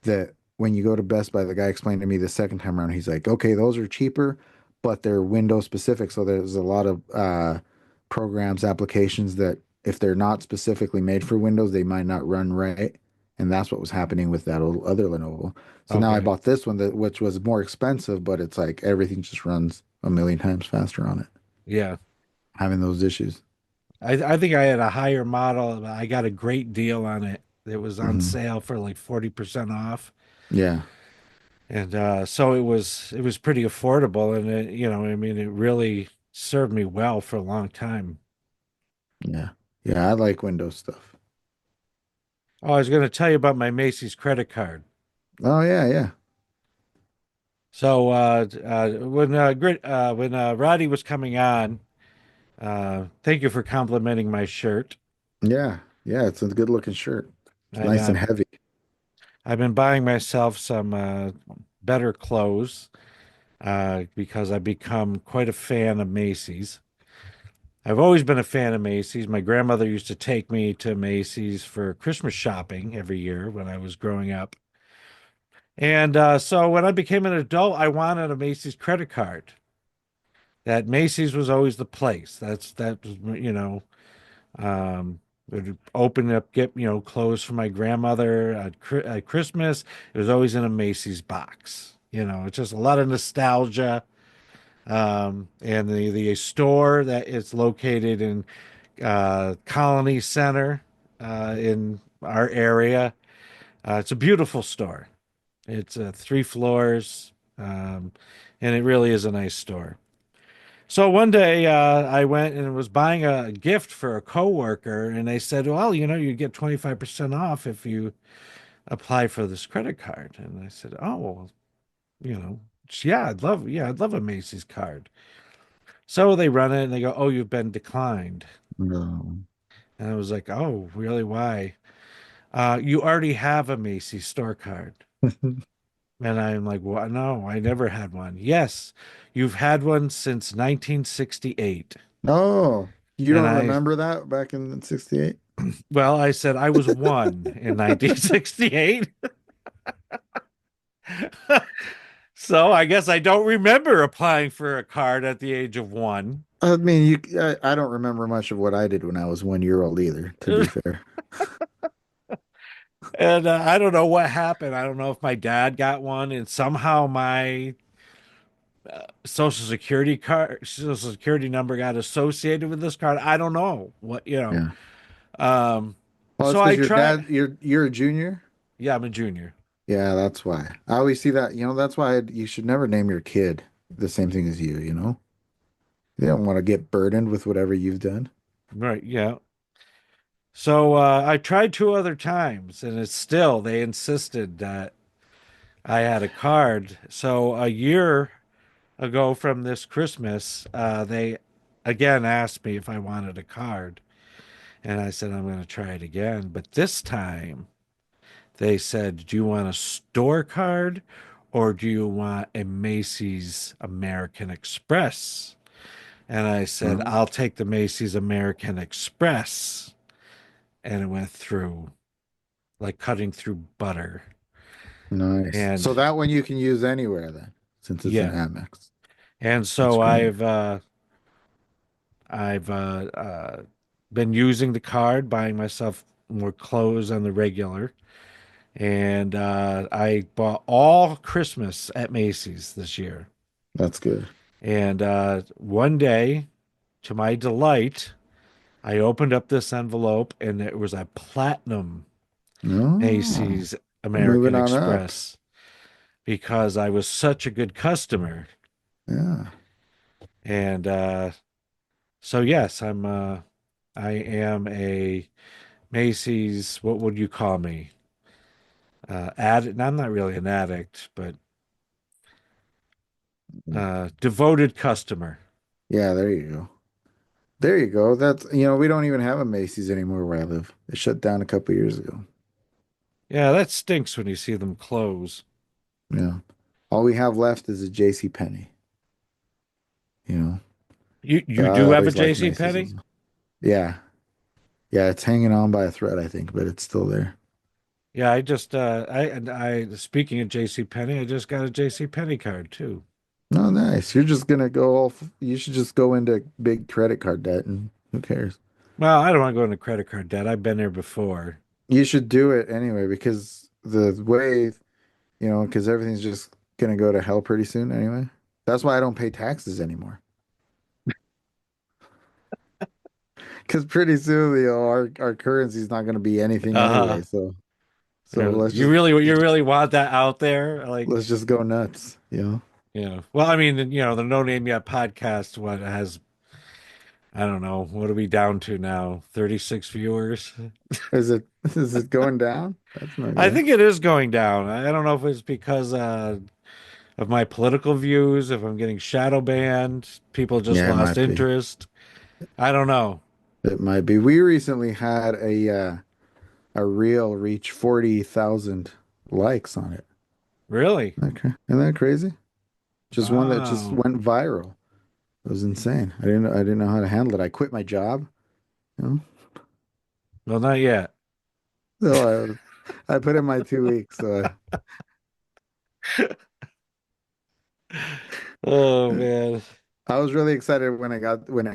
[SPEAKER 2] that when you go to Best Buy, the guy explained to me the second time around, he's like, okay, those are cheaper, but they're Windows specific. So there's a lot of programs, applications that if they're not specifically made for Windows, they might not run right. And that's what was happening with that old other Lenovo. So now I
[SPEAKER 1] okay.
[SPEAKER 2] bought this one that which was more expensive, but it's like everything just runs a million times faster on it,
[SPEAKER 1] Yeah.
[SPEAKER 2] having those issues.
[SPEAKER 1] I think I had a higher model. I got a great deal on it. It was on
[SPEAKER 2] Hmm.
[SPEAKER 1] sale for like 40% off.
[SPEAKER 2] Yeah.
[SPEAKER 1] And so it was pretty affordable and I mean it really served me well for a long time.
[SPEAKER 2] Yeah. Yeah. I like Windows stuff.
[SPEAKER 1] Oh, I was going to tell you about my Macy's credit card.
[SPEAKER 2] Oh, yeah. Yeah.
[SPEAKER 1] So when Roddy was coming on, thank you for complimenting my shirt.
[SPEAKER 2] Yeah. Yeah. It's a good looking shirt. It's
[SPEAKER 1] And
[SPEAKER 2] nice and heavy.
[SPEAKER 1] I've been buying myself some better clothes because I've become quite a fan of Macy's. I've always been a fan of Macy's. My grandmother used to take me to Macy's for Christmas shopping every year when I was growing up. And so when I became an adult, I wanted a Macy's credit card. That Macy's was always the place. That was, would open up, get, clothes for my grandmother at Christmas. It was always in a Macy's box. It's just a lot of nostalgia. And the store that is located in Colony Center in our area. It's a beautiful store. It's 3 floors, and it really is a nice store. So one day I went and was buying a gift for a coworker, and they said, "Well, you get 25% off if you apply for this credit card." And I said, "Oh, well, you know, yeah, I'd love a Macy's card." So they run it and they go, "Oh, you've been declined."
[SPEAKER 2] No.
[SPEAKER 1] And I was like, "Oh, really? Why?" You already have a Macy's store card. And I'm like, "Well, no, I never had one." "Yes, you've had one since 1968."
[SPEAKER 2] Oh, you
[SPEAKER 1] And
[SPEAKER 2] don't remember that back in 68?
[SPEAKER 1] I said I was one in 1968. So I guess I don't remember applying for a card at the age of one.
[SPEAKER 2] I mean, I don't remember much of what I did when I was 1 year old either, to be fair.
[SPEAKER 1] And I don't know what happened. I don't know if my dad got one and somehow my social security number got associated with this card. I don't know what.
[SPEAKER 2] Yeah.
[SPEAKER 1] Um,
[SPEAKER 2] Well, it's
[SPEAKER 1] so
[SPEAKER 2] because
[SPEAKER 1] I
[SPEAKER 2] your
[SPEAKER 1] try.
[SPEAKER 2] dad, you're a junior.
[SPEAKER 1] Yeah, I'm a junior.
[SPEAKER 2] Yeah, that's why. I always see that. That's why you should never name your kid the same thing as you, you know? You don't want to get burdened with whatever you've done.
[SPEAKER 1] Right. Yeah. So I tried 2 other times and they insisted that I had a card. So a year ago from this Christmas, they again asked me if I wanted a card. And I said, I'm going to try it again. But this time they said, do you want a store card or do you want a Macy's American Express? And I said,
[SPEAKER 2] Oh,
[SPEAKER 1] I'll take the Macy's American Express. And it went through like cutting through butter.
[SPEAKER 2] nice.
[SPEAKER 1] And
[SPEAKER 2] So that one you can use anywhere then, since it's an
[SPEAKER 1] yeah.
[SPEAKER 2] Amex.
[SPEAKER 1] And
[SPEAKER 2] That's
[SPEAKER 1] so
[SPEAKER 2] great.
[SPEAKER 1] I've been using the card, buying myself more clothes on the regular. And I bought all Christmas at Macy's this year.
[SPEAKER 2] That's good.
[SPEAKER 1] And one day, to my delight, I opened up this envelope and it was a platinum
[SPEAKER 2] Oh,
[SPEAKER 1] Macy's
[SPEAKER 2] moving
[SPEAKER 1] American
[SPEAKER 2] on up.
[SPEAKER 1] Express because I was such a good customer.
[SPEAKER 2] Yeah.
[SPEAKER 1] And so yes, I am a Macy's, what would you call me? I'm not really an addict, but devoted customer.
[SPEAKER 2] Yeah, there you go. There you go. We don't even have a Macy's anymore where I live. It shut down a couple years ago.
[SPEAKER 1] Yeah, that stinks when you see them close.
[SPEAKER 2] Yeah. All we have left is a J.C. Penney, you know.
[SPEAKER 1] You
[SPEAKER 2] But
[SPEAKER 1] do
[SPEAKER 2] I
[SPEAKER 1] have a
[SPEAKER 2] always liked
[SPEAKER 1] JC
[SPEAKER 2] Macy's
[SPEAKER 1] Penney?
[SPEAKER 2] also. Yeah. Yeah, it's hanging on by a thread, I think, but it's still there.
[SPEAKER 1] Yeah, I just I speaking of JC Penney, I just got a JC Penney card too.
[SPEAKER 2] Oh, nice. You're just gonna go you should just go into big credit card debt and who cares?
[SPEAKER 1] Well, I don't want to go into credit card debt. I've been there before.
[SPEAKER 2] You should do it anyway because the way, because everything's just gonna go to hell pretty soon anyway. That's why I don't pay taxes anymore. Because pretty soon, our currency is not gonna be anything
[SPEAKER 1] Uh-huh.
[SPEAKER 2] anyway. So
[SPEAKER 1] Yeah. You really want that out there? Like,
[SPEAKER 2] let's just go nuts,
[SPEAKER 1] Well, I mean, the No Name Yet podcast, what has, I don't know, what are we down to now? 36 viewers?
[SPEAKER 2] Is it going down? That's not
[SPEAKER 1] I
[SPEAKER 2] good.
[SPEAKER 1] think it is going down. I don't know if it's because of my political views, if I'm getting shadow banned, people just
[SPEAKER 2] Yeah, it
[SPEAKER 1] lost
[SPEAKER 2] might be.
[SPEAKER 1] interest. I don't know.
[SPEAKER 2] It might be. We recently had a reel reach 40,000 likes on it.
[SPEAKER 1] Really?
[SPEAKER 2] Okay. Isn't that crazy? Just one that just
[SPEAKER 1] Wow.
[SPEAKER 2] went viral. It was insane. I didn't know how to handle it. I quit my job, you know.
[SPEAKER 1] Well, not yet.
[SPEAKER 2] So I put in my 2 weeks. So
[SPEAKER 1] Oh, man.
[SPEAKER 2] I was really excited when it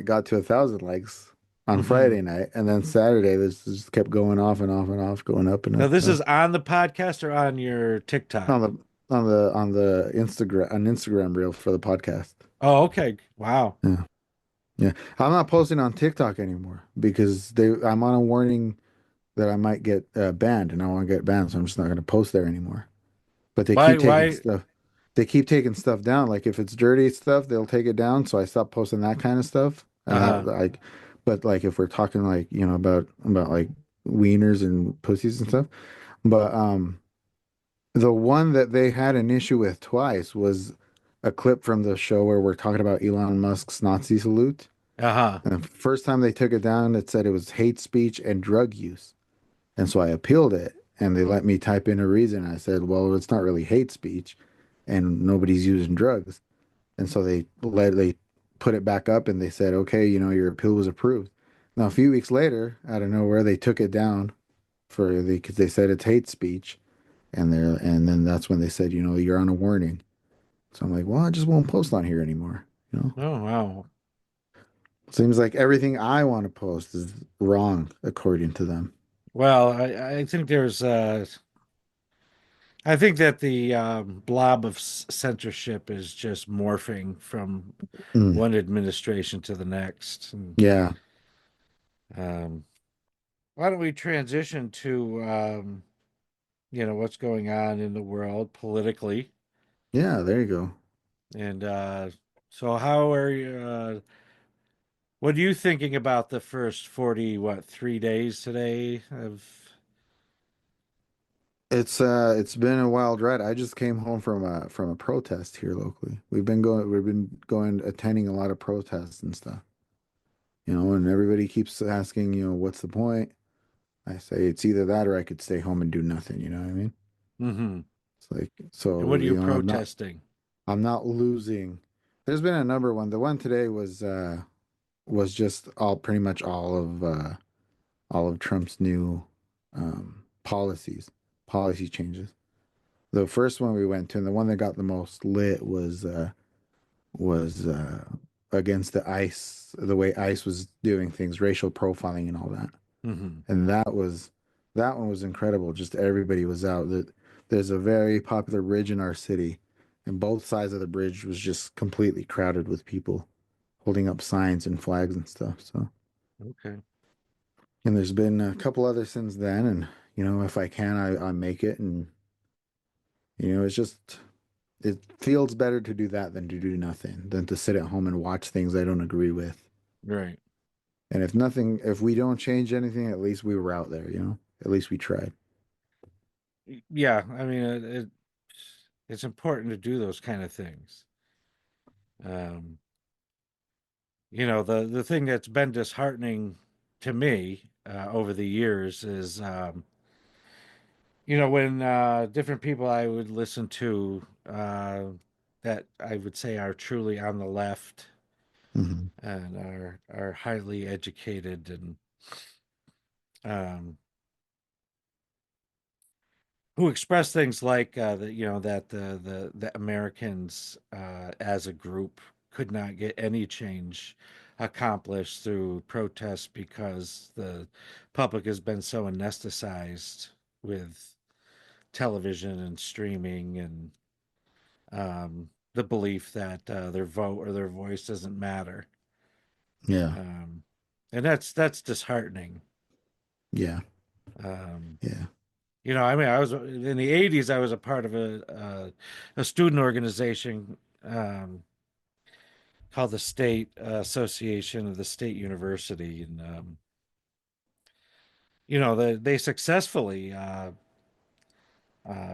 [SPEAKER 2] got to 1,000 likes on
[SPEAKER 1] Hmm.
[SPEAKER 2] Friday night, and then Saturday this just kept going off and off and off, going up and
[SPEAKER 1] Now,
[SPEAKER 2] up
[SPEAKER 1] this
[SPEAKER 2] and up
[SPEAKER 1] is on the podcast or on your TikTok?
[SPEAKER 2] on the Instagram reel for the podcast.
[SPEAKER 1] Oh, okay. Wow.
[SPEAKER 2] Yeah. Yeah. I'm not posting on TikTok anymore because I'm on a warning that I might get banned, and I want to get banned, so I'm just not going to post there anymore. But they keep taking
[SPEAKER 1] Why?
[SPEAKER 2] stuff. They keep taking stuff down. Like if it's dirty stuff, they'll take it down. So I stopped posting that kind of stuff. And that
[SPEAKER 1] Uh-huh.
[SPEAKER 2] like, but like if we're talking like about like wieners and pussies and stuff. But the one that they had an issue with twice was a clip from the show where we're talking about Elon Musk's Nazi salute.
[SPEAKER 1] Uh-huh.
[SPEAKER 2] And the first time they took it down, it said it was hate speech and drug use. And so I appealed it and they let me type in a reason. I said, well, it's not really hate speech and nobody's using drugs. And so they put it back up and they said, okay, your appeal was approved. Now, a few weeks later, out of nowhere, they took it down because they said it's hate speech. And then that's when they said, you're on a warning. So I'm like, well, I just won't post on here anymore.
[SPEAKER 1] Oh, wow.
[SPEAKER 2] Seems like everything I want to post is wrong according to them.
[SPEAKER 1] Well, I think I think that the blob of censorship is just morphing from
[SPEAKER 2] Mm,
[SPEAKER 1] one administration to the next. And,
[SPEAKER 2] yeah.
[SPEAKER 1] um, why don't we transition to what's going on in the world politically?
[SPEAKER 2] Yeah, there you go.
[SPEAKER 1] And so, how are you? What are you thinking about the first 3 days today of?
[SPEAKER 2] It's been a wild ride. I just came home from a protest here locally. We've been going attending a lot of protests and stuff. And everybody keeps asking, what's the point? I say it's either that or I could stay home and do nothing, you know what I mean?
[SPEAKER 1] Mm-hmm.
[SPEAKER 2] It's like
[SPEAKER 1] And what
[SPEAKER 2] so,
[SPEAKER 1] are you
[SPEAKER 2] I'm not
[SPEAKER 1] protesting?
[SPEAKER 2] I'm not losing. There's been a number one. The one today was just pretty much all of Trump's new policy changes. The first one we went to, and the one that got the most lit was against the way ICE was doing things, racial profiling and all that.
[SPEAKER 1] Mm-hmm.
[SPEAKER 2] And that one was incredible. Just everybody was out. There's a very popular bridge in our city, and both sides of the bridge was just completely crowded with people holding up signs and flags and stuff. So,
[SPEAKER 1] Okay.
[SPEAKER 2] and there's been a couple others since then, and if I can, I make it, and it's just it feels better to do that than to do nothing, than to sit at home and watch things I don't agree with.
[SPEAKER 1] Right.
[SPEAKER 2] And if we don't change anything, at least we were out there, at least we tried.
[SPEAKER 1] Yeah. I mean, it's important to do those kind of things. Um, the thing that's been disheartening to me over the years is, when different people I would listen to that I would say are truly on the left
[SPEAKER 2] Hmm.
[SPEAKER 1] and are highly educated and um, who expressed things like that the Americans as a group could not get any change accomplished through protests because the public has been so anesthetized with television and streaming and the belief that their vote or their voice doesn't matter.
[SPEAKER 2] Yeah.
[SPEAKER 1] Um, and that's disheartening.
[SPEAKER 2] Yeah.
[SPEAKER 1] Um,
[SPEAKER 2] Yeah.
[SPEAKER 1] I mean, I was in the '80s. I was a part of a student organization called the State Association of the State University, and they successfully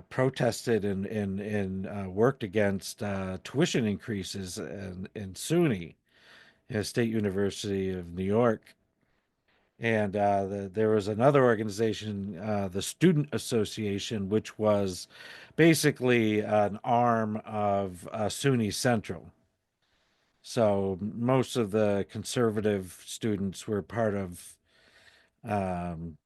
[SPEAKER 1] protested and worked against tuition increases in SUNY, State University of New York. And there was another organization, the Student Association, which was basically an arm of SUNY Central. So most of the conservative students were part of um,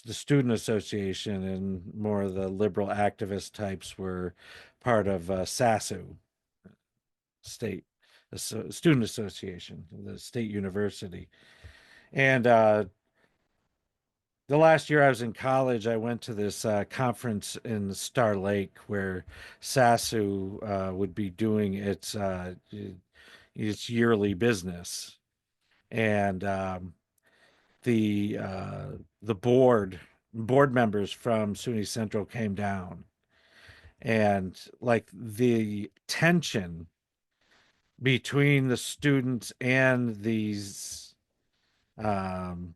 [SPEAKER 1] the Student Association, and more of the liberal activist types were part of SASU, State Student Association, the State University. And the last year I was in college, I went to this conference in Star Lake where SASU would be doing its yearly business, and the board members from SUNY Central came down, and like the tension between the students and these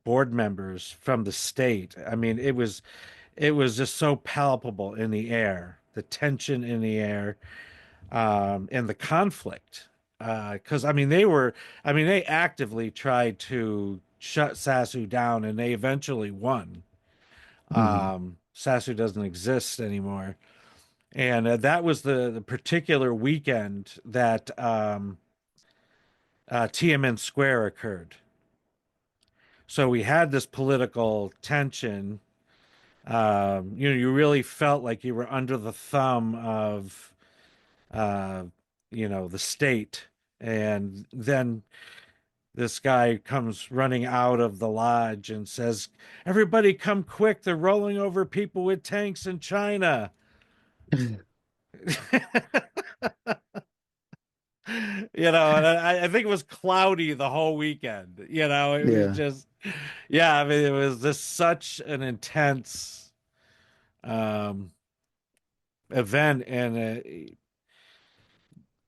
[SPEAKER 1] board members from the state. I mean, it was just so palpable in the air, the tension in the air, and the conflict. Because they actively tried to shut Sasu down, and they eventually won.
[SPEAKER 2] Hmm.
[SPEAKER 1] Sasu doesn't exist anymore, and that was the particular weekend that Tiananmen Square occurred. So we had this political tension. You really felt like you were under the thumb of, uh, the state. And then this guy comes running out of the lodge and says, "Everybody come quick. They're rolling over people with tanks in China." And I think it was cloudy the whole weekend. It was
[SPEAKER 2] Yeah.
[SPEAKER 1] just, yeah, I mean, it was just such an intense um, event.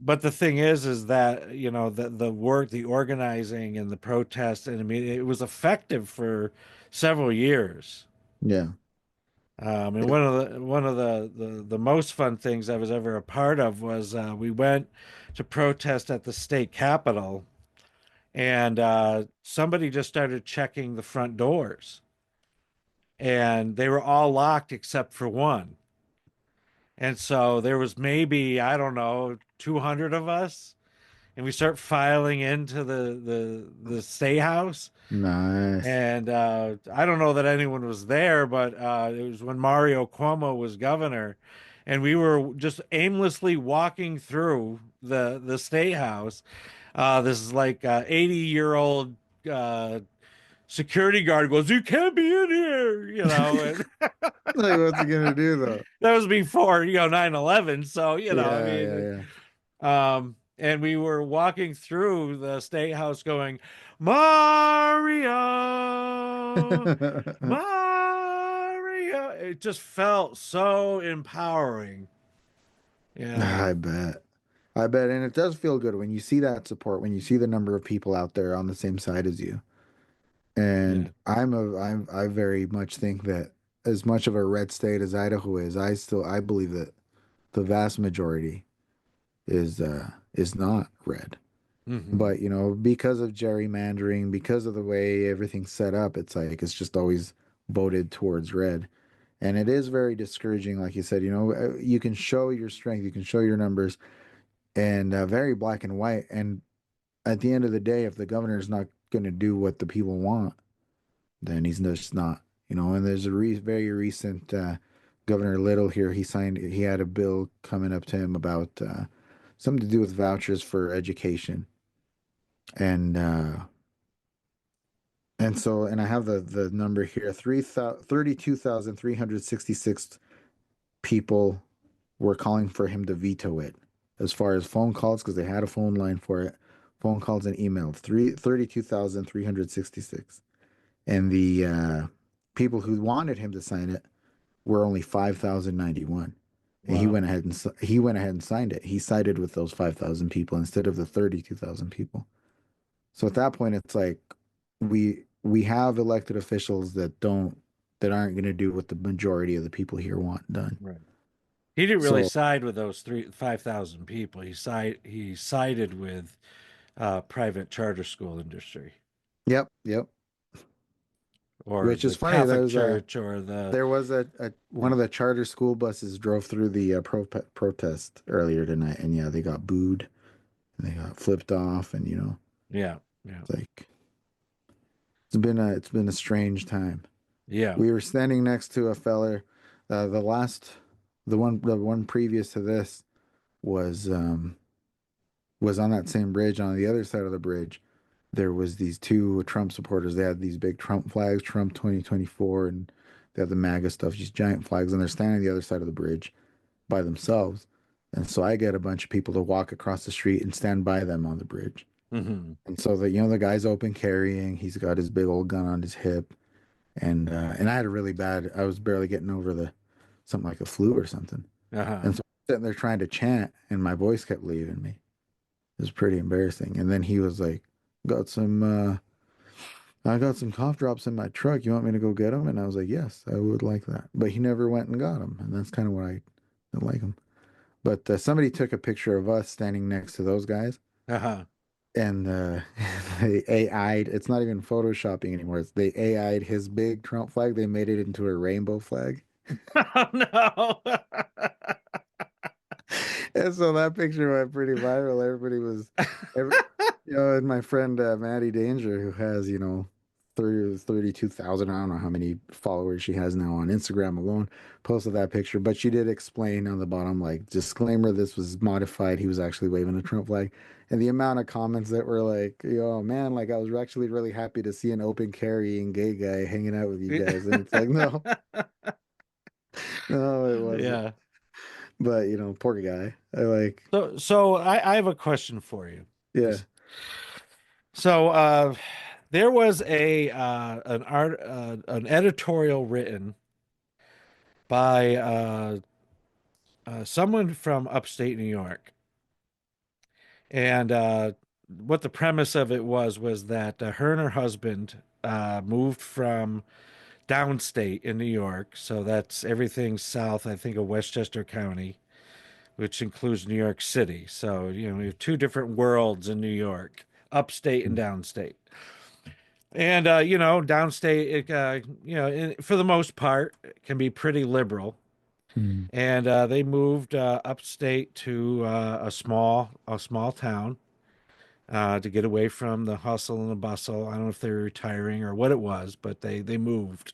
[SPEAKER 1] But the thing is that, the work, the organizing and the protest, and I mean, it was effective for several years.
[SPEAKER 2] Yeah.
[SPEAKER 1] And one of the most fun things I was ever a part of was we went to protest at the state capitol, and somebody just started checking the front doors, and they were all locked except for one. And so there was maybe, I don't know, 200 of us, and we start filing into the state house.
[SPEAKER 2] Nice.
[SPEAKER 1] And I don't know that anyone was there, but it was when Mario Cuomo was governor, and we were just aimlessly walking through the state house. This is like 80-year-old security guard goes, "You can't be in here," and
[SPEAKER 2] Like, what's he gonna do though?
[SPEAKER 1] that was before 9/11. So I
[SPEAKER 2] Yeah,
[SPEAKER 1] mean,
[SPEAKER 2] yeah,
[SPEAKER 1] and we were walking through the state house going, "Mario,
[SPEAKER 2] yeah.
[SPEAKER 1] Mario." It just felt so empowering.
[SPEAKER 2] I bet. I bet, and it does feel good when you see that support, when you see the number of people out there on the same side as you. And
[SPEAKER 1] Yeah.
[SPEAKER 2] I very much think that as much of a red state as Idaho is, I believe that the vast majority is not red.
[SPEAKER 1] Hmm.
[SPEAKER 2] But because of gerrymandering, because of the way everything's set up, it's like it's just always voted towards red. And it is very discouraging, like you said, you can show your strength, you can show your numbers, and very black and white. And at the end of the day, if the governor is not going to do what the people want, then he's just not And there's a very recent Governor Little here. He had a bill coming up to him about something to do with vouchers for education, and I have the number here: 32,366 people were calling for him to veto it, as far as phone calls, because they had a phone line for it, phone calls and emails. 32,366, and the people who wanted him to sign it were only 5,091. And
[SPEAKER 1] Wow.
[SPEAKER 2] he went ahead and signed it. He sided with those 5,000 people instead of the 32,000 people. So at that point, it's like we have elected officials that aren't going to do what the majority of the people here want done.
[SPEAKER 1] Right. He didn't really
[SPEAKER 2] So
[SPEAKER 1] side with those 5,000 people. He sided with private charter school industry
[SPEAKER 2] yep.
[SPEAKER 1] or
[SPEAKER 2] Which
[SPEAKER 1] the
[SPEAKER 2] is funny.
[SPEAKER 1] Catholic Church or the
[SPEAKER 2] There was one of the charter school buses drove through the protest earlier tonight, and yeah, they got booed and they got flipped off, and
[SPEAKER 1] yeah.
[SPEAKER 2] it's like it's been a strange time.
[SPEAKER 1] Yeah.
[SPEAKER 2] We were standing next to a feller. The one previous to this was on that same bridge. On the other side of the bridge, there was these two Trump supporters. They had these big Trump flags, Trump 2024, and they had the MAGA stuff, these giant flags, and they're standing on the other side of the bridge by themselves. And so I get a bunch of people to walk across the street and stand by them on the bridge.
[SPEAKER 1] Mm-hmm.
[SPEAKER 2] And so the guy's open carrying. He's got his big old gun on his hip, and I had a really bad. I was barely getting over something like a flu or something.
[SPEAKER 1] Uh-huh.
[SPEAKER 2] And so I'm sitting there trying to chant, and my voice kept leaving me. It was pretty embarrassing. And then he was like, I got some cough drops in my truck. You want me to go get them? And I was like, yes, I would like that. But he never went and got them. And that's kind of why I didn't like him. But somebody took a picture of us standing next to those guys.
[SPEAKER 1] Uh-huh.
[SPEAKER 2] And they AI'd, it's not even photoshopping anymore. They AI'd his big Trump flag. They made it into a rainbow flag.
[SPEAKER 1] Oh, no.
[SPEAKER 2] And so that picture went pretty viral. And my friend Maddie Danger, who has 32,000, I don't know how many followers she has now on Instagram alone, posted that picture. But she did explain on the bottom, like, disclaimer, this was modified. He was actually waving a Trump flag. And the amount of comments that were like, yo, man, like, I was actually really happy to see an open carrying gay guy hanging out with you guys. And it's like, no, no, it wasn't.
[SPEAKER 1] Yeah.
[SPEAKER 2] But poor guy.
[SPEAKER 1] So I have a question for you.
[SPEAKER 2] Yeah.
[SPEAKER 1] So there was an editorial written by someone from upstate New York, and what the premise of it was that her and her husband moved from downstate in New York, so that's everything south, I think, of Westchester County, which includes New York City. So we have two different worlds in New York, upstate and downstate. And downstate, for the most part, can be pretty liberal.
[SPEAKER 2] Mm.
[SPEAKER 1] And they moved upstate to a small town to get away from the hustle and the bustle. I don't know if they were retiring or what it was, but they moved,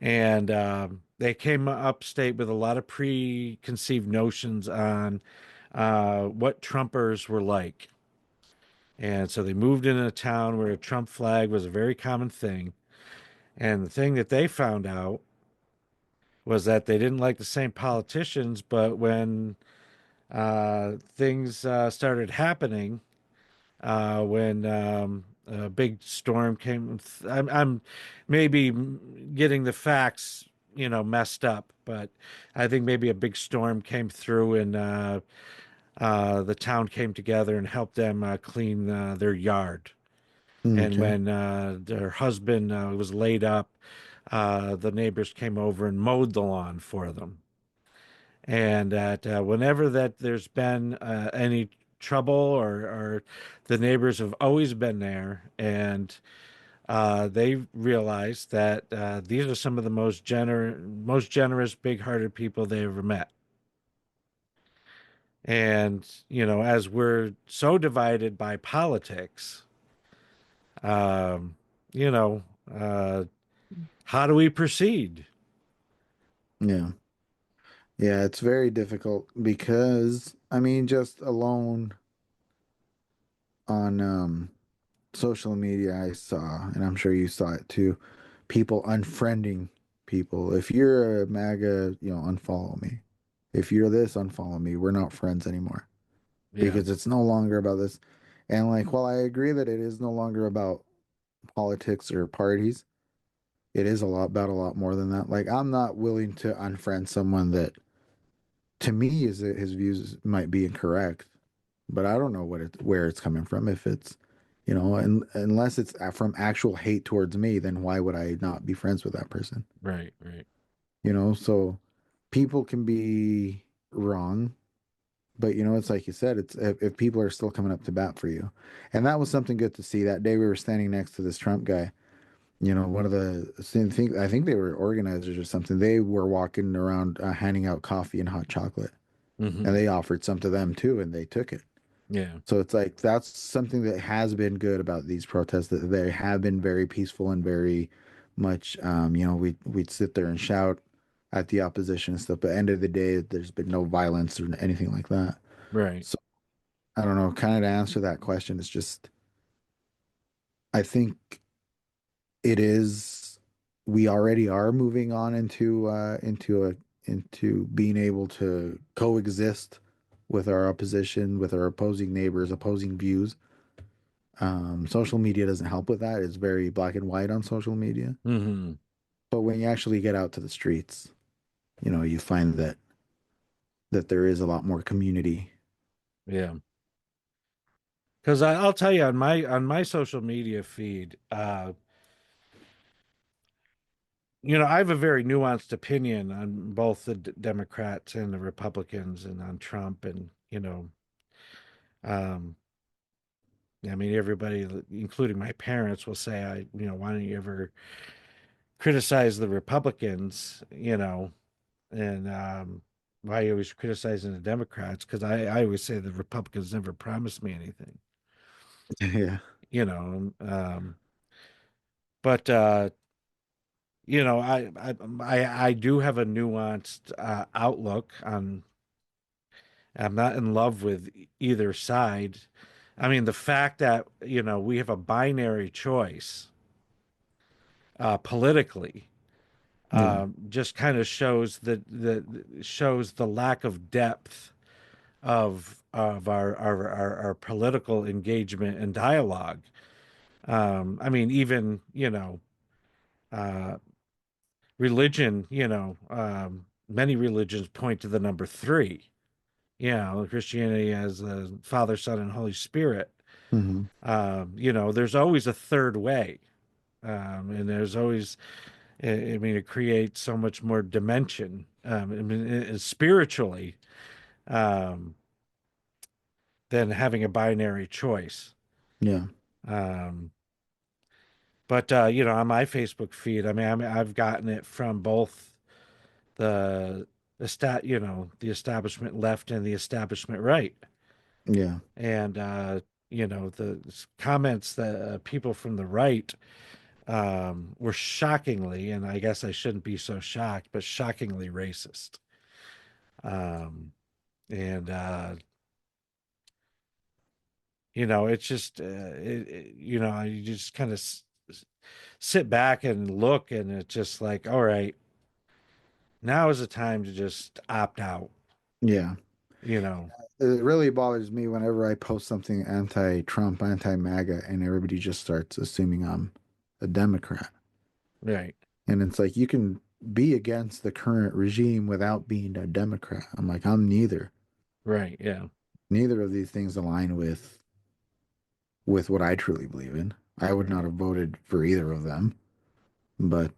[SPEAKER 1] and they came upstate with a lot of preconceived notions on what Trumpers were like. And so they moved into a town where a Trump flag was a very common thing. And the thing that they found out was that they didn't like the same politicians, but when things started happening, when a big storm came, I'm maybe getting the facts, messed up, but I think maybe a big storm came through and the town came together and helped them clean their yard. And
[SPEAKER 2] Okay.
[SPEAKER 1] when their husband was laid up, the neighbors came over and mowed the lawn for them. And that whenever that there's been any trouble or the neighbors have always been there, and they realized that these are some of the most generous, big-hearted people they ever met. And as we're so divided by politics, um, you know, uh, how do we proceed?
[SPEAKER 2] Yeah. Yeah, it's very difficult because I mean just alone on social media I saw, and I'm sure you saw it too, people unfriending people. If you're a MAGA, unfollow me. If you're this, unfollow me. We're not friends anymore
[SPEAKER 1] Yeah,
[SPEAKER 2] because it's no longer about this. And like, while I agree that it is no longer about politics or parties, it is about a lot more than that. Like, I'm not willing to unfriend someone that to me is that his views might be incorrect, but I don't know where it's coming from. If it's, and unless it's from actual hate towards me, then why would I not be friends with that person?
[SPEAKER 1] right, right.
[SPEAKER 2] So people can be wrong, but it's like you said, it's if people are still coming up to bat for you, and that was something good to see. That day we were standing next to this Trump guy. One of the I think they were organizers or something. They were walking around handing out coffee and hot chocolate, and
[SPEAKER 1] Hmm.
[SPEAKER 2] they offered some to them too, and they took it.
[SPEAKER 1] Yeah,
[SPEAKER 2] So it's like that's something that has been good about these protests, that they have been very peaceful and very much we'd sit there and shout at the opposition and stuff, but at the end of the day there's been no violence or anything like that.
[SPEAKER 1] right.
[SPEAKER 2] So I don't know, kind of to answer that question, it's just I think it is we already are moving on into being able to coexist with our opposition, with our opposing neighbors, opposing views. Social media doesn't help with that. It's very black and white on social media.
[SPEAKER 1] Hmm.
[SPEAKER 2] But when you actually get out to the streets, you find that there is a lot more community.
[SPEAKER 1] Yeah. Because I'll tell you, on my social media feed, I have a very nuanced opinion on both the Democrats and the Republicans, and on Trump, and um, I mean, everybody, including my parents, will say, why don't you ever criticize the Republicans, and why are you always criticizing the Democrats? Because I always say the Republicans never promised me anything,
[SPEAKER 2] Yeah.
[SPEAKER 1] you know. But I do have a nuanced outlook on. I'm not in love with either side. I mean, the fact that we have a binary choice politically
[SPEAKER 2] Yeah.
[SPEAKER 1] just kind of shows the lack of depth of our political engagement and dialogue. I mean, even uh, religion. Many religions point to the number three. Christianity as the Father, Son, and Holy Spirit.
[SPEAKER 2] Hmm.
[SPEAKER 1] There's always a third way, and there's always. I mean, it creates so much more dimension. I mean, spiritually, um, than having a binary choice.
[SPEAKER 2] Yeah.
[SPEAKER 1] Um, but on my Facebook feed, I've gotten it from both the the establishment left and the establishment right.
[SPEAKER 2] Yeah.
[SPEAKER 1] And the comments that people from the right were shockingly, and I guess I shouldn't be so shocked, but shockingly racist. Um, and it's just you just kind of sit back and look, and it's just like, all right, now is the time to just opt out.
[SPEAKER 2] Yeah.
[SPEAKER 1] You know,
[SPEAKER 2] It really bothers me whenever I post something anti-Trump, anti-MAGA, and everybody just starts assuming I'm a Democrat.
[SPEAKER 1] right,
[SPEAKER 2] And it's like you can be against the current regime without being a Democrat. I'm like, I'm neither.
[SPEAKER 1] right, yeah,
[SPEAKER 2] Neither of these things align with what I truly believe in. I would
[SPEAKER 1] right,
[SPEAKER 2] not have voted for either of them. But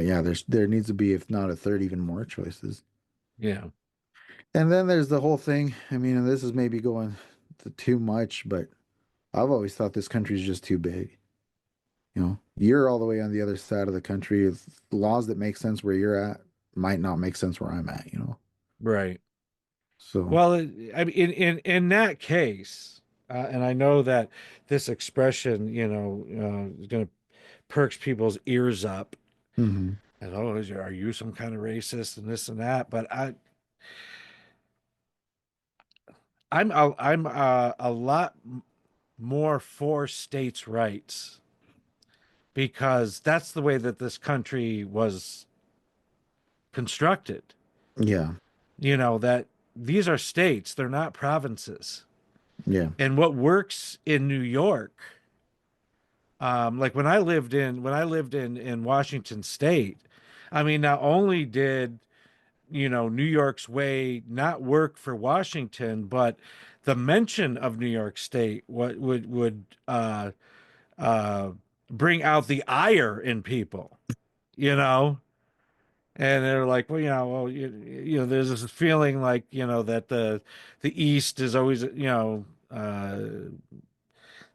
[SPEAKER 2] yeah, there needs to be, if not a third, even more choices.
[SPEAKER 1] yeah,
[SPEAKER 2] And then there's the whole thing. I mean, and this is maybe going to too much, but I've always thought this country is just too big. You're all the way on the other side of the country. Laws that make sense where you're at might not make sense where I'm at.
[SPEAKER 1] right.
[SPEAKER 2] So
[SPEAKER 1] Well, I mean, in that case, and I know that this expression, is going to perks people's ears up.
[SPEAKER 2] Hmm.
[SPEAKER 1] And oh, are you some kind of racist and this and that? But I'm a lot more for states' rights because that's the way that this country was constructed.
[SPEAKER 2] Yeah.
[SPEAKER 1] That these are states, they're not provinces.
[SPEAKER 2] Yeah.
[SPEAKER 1] And what works in New York, like when I lived in Washington State, I mean, not only did New York's way not work for Washington, but the mention of New York State what would uh, bring out the ire in people, you know. And they're like, well, there's this feeling like, that the East is always,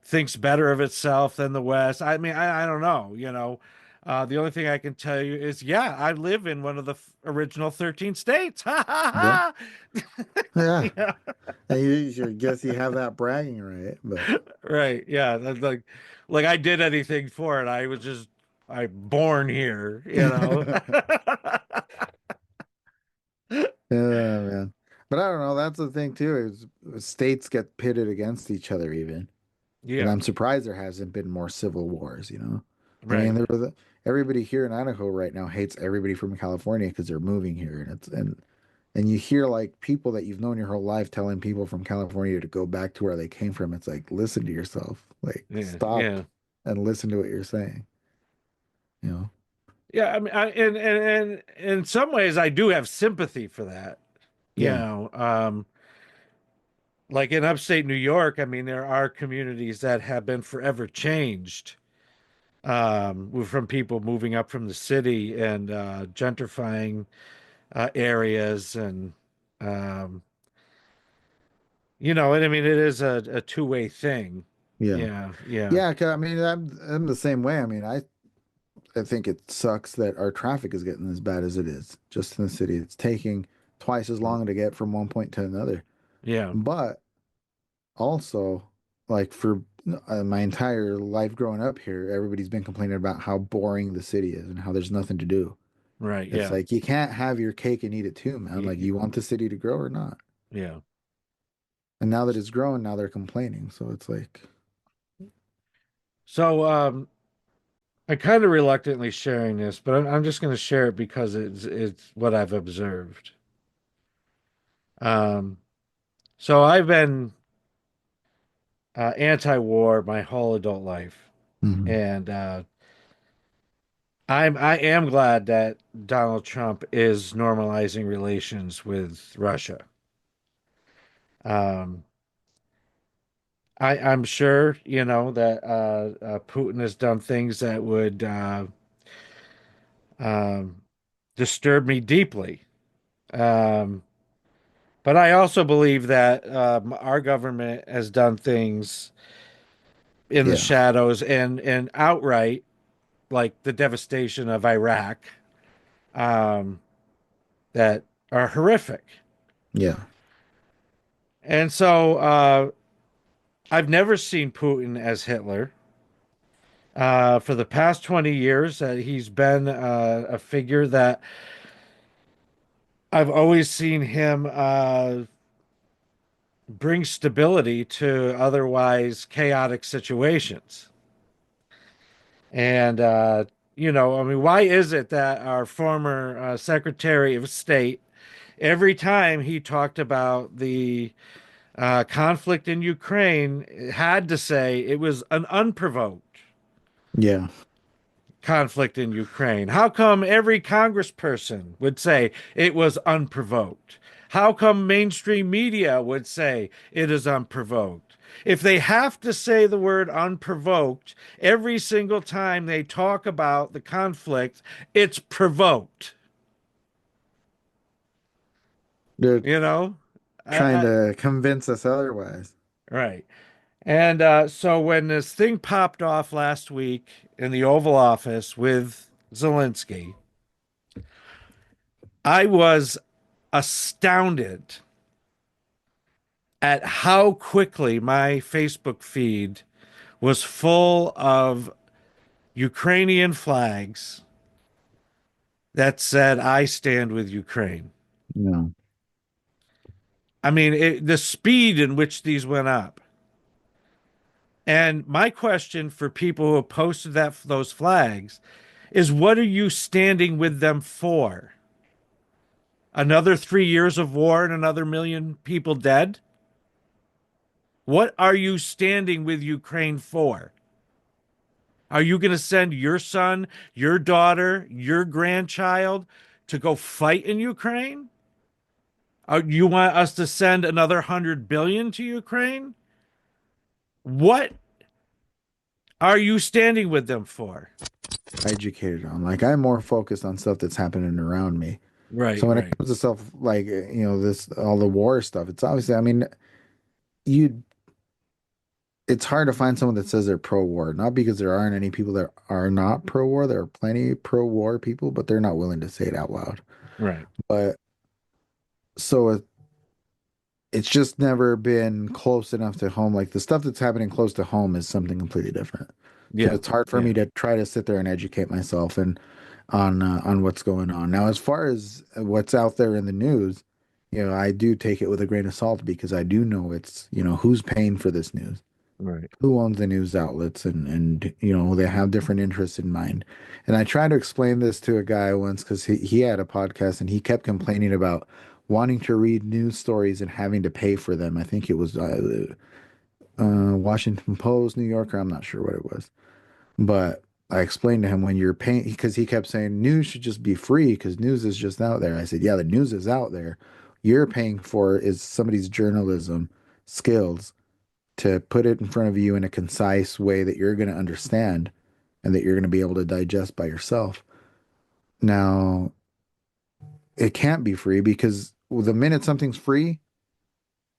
[SPEAKER 1] thinks better of itself than the West. I mean, I don't know. The only thing I can tell you is, yeah, I live in one of the original 13 states. Ha
[SPEAKER 2] Yep.
[SPEAKER 1] ha ha.
[SPEAKER 2] Yeah.
[SPEAKER 1] Yeah,
[SPEAKER 2] And you should guess you have that bragging right, but
[SPEAKER 1] right. Yeah, that's like I did anything for it. I born here.
[SPEAKER 2] yeah, man. But I don't know. That's the thing too. Is states get pitted against each other even, and
[SPEAKER 1] Yeah,
[SPEAKER 2] I'm surprised there hasn't been more civil wars. I mean,
[SPEAKER 1] right.
[SPEAKER 2] everybody here in Idaho right now hates everybody from California because they're moving here, and you hear like people that you've known your whole life telling people from California to go back to where they came from. It's like listen to yourself. Like
[SPEAKER 1] Yeah,
[SPEAKER 2] stop
[SPEAKER 1] yeah.
[SPEAKER 2] and listen to what you're saying. You know?
[SPEAKER 1] Yeah, I mean, and in some ways, I do have sympathy for that. You
[SPEAKER 2] Yeah.
[SPEAKER 1] know, like in upstate New York, I mean, there are communities that have been forever changed from people moving up from the city and gentrifying areas, and um, and I mean, it is a two-way thing.
[SPEAKER 2] Yeah.
[SPEAKER 1] Yeah, yeah,
[SPEAKER 2] Yeah. 'Cause, I mean, I'm the same way. I mean, I think it sucks that our traffic is getting as bad as it is just in the city. It's taking twice as long to get from one point to another.
[SPEAKER 1] yeah,
[SPEAKER 2] But also, like for my entire life growing up here, everybody's been complaining about how boring the city is and how there's nothing to do.
[SPEAKER 1] right,
[SPEAKER 2] It's
[SPEAKER 1] yeah,
[SPEAKER 2] like you can't have your cake and eat it too, man.
[SPEAKER 1] Y-
[SPEAKER 2] Like
[SPEAKER 1] y-
[SPEAKER 2] you want the city to grow or not.
[SPEAKER 1] yeah.
[SPEAKER 2] And now that it's growing, now they're complaining. So it's like,
[SPEAKER 1] So, I kind of reluctantly sharing this, but I'm just going to share it because it's what I've observed. Um, so I've been anti-war my whole adult life,
[SPEAKER 2] mhm.
[SPEAKER 1] and I am glad that Donald Trump is normalizing relations with Russia. Um, I'm sure that Putin has done things that would um, disturb me deeply. Um, But I also believe that our government has done things in the
[SPEAKER 2] Yeah,
[SPEAKER 1] shadows and outright, like the devastation of Iraq, um, that are horrific.
[SPEAKER 2] yeah,
[SPEAKER 1] And so I've never seen Putin as Hitler. For the past 20 years, he's been a figure that I've always seen him bring stability to otherwise chaotic situations. And, I mean, why is it that our former Secretary of State, every time he talked about the conflict in Ukraine, had to say it was an unprovoked
[SPEAKER 2] yeah.
[SPEAKER 1] conflict in Ukraine? How come every congressperson would say it was unprovoked? How come mainstream media would say it is unprovoked? If they have to say the word unprovoked every single time they talk about the conflict, it's provoked,
[SPEAKER 2] They're
[SPEAKER 1] you know?
[SPEAKER 2] trying
[SPEAKER 1] I,
[SPEAKER 2] to convince us otherwise.
[SPEAKER 1] right. And so when this thing popped off last week in the Oval Office with Zelensky, I was astounded at how quickly my Facebook feed was full of Ukrainian flags that said, I stand with Ukraine.
[SPEAKER 2] No.
[SPEAKER 1] I mean, the speed in which these went up. And my question for people who have posted those flags is, what are you standing with them for? Another 3 years of war and another million people dead? What are you standing with Ukraine for? Are you going to send your son, your daughter, your grandchild to go fight in Ukraine? You want us to send another 100 billion to Ukraine? What are you standing with them for?
[SPEAKER 2] Educated on. Like I'm more focused on stuff that's happening around me. So
[SPEAKER 1] Right,
[SPEAKER 2] when it
[SPEAKER 1] right.
[SPEAKER 2] comes to stuff like this all the war stuff, it's obviously I mean you it's hard to find someone that says they're pro-war. Not because there aren't any people that are not pro-war. There are plenty pro-war people, but they're not willing to say it out loud.
[SPEAKER 1] Right.
[SPEAKER 2] But so it's just never been close enough to home. Like the stuff that's happening close to home is something completely different. So
[SPEAKER 1] Yeah.
[SPEAKER 2] it's hard for
[SPEAKER 1] Yeah.
[SPEAKER 2] me to try to sit there and educate myself and on what's going on. Now, as far as what's out there in the news, I do take it with a grain of salt because I do know it's, who's paying for this news,
[SPEAKER 1] Right.
[SPEAKER 2] who owns the news outlets, and they have different interests in mind. And I tried to explain this to a guy once because he had a podcast and he kept complaining about wanting to read news stories and having to pay for them. I think it was Washington Post, New Yorker. I'm not sure what it was. But I explained to him when you're paying, because he kept saying news should just be free because news is just out there. I said, yeah, the news is out there. You're paying for is somebody's journalism skills to put it in front of you in a concise way that you're going to understand and that you're going to be able to digest by yourself. Now, it can't be free because the minute something's free,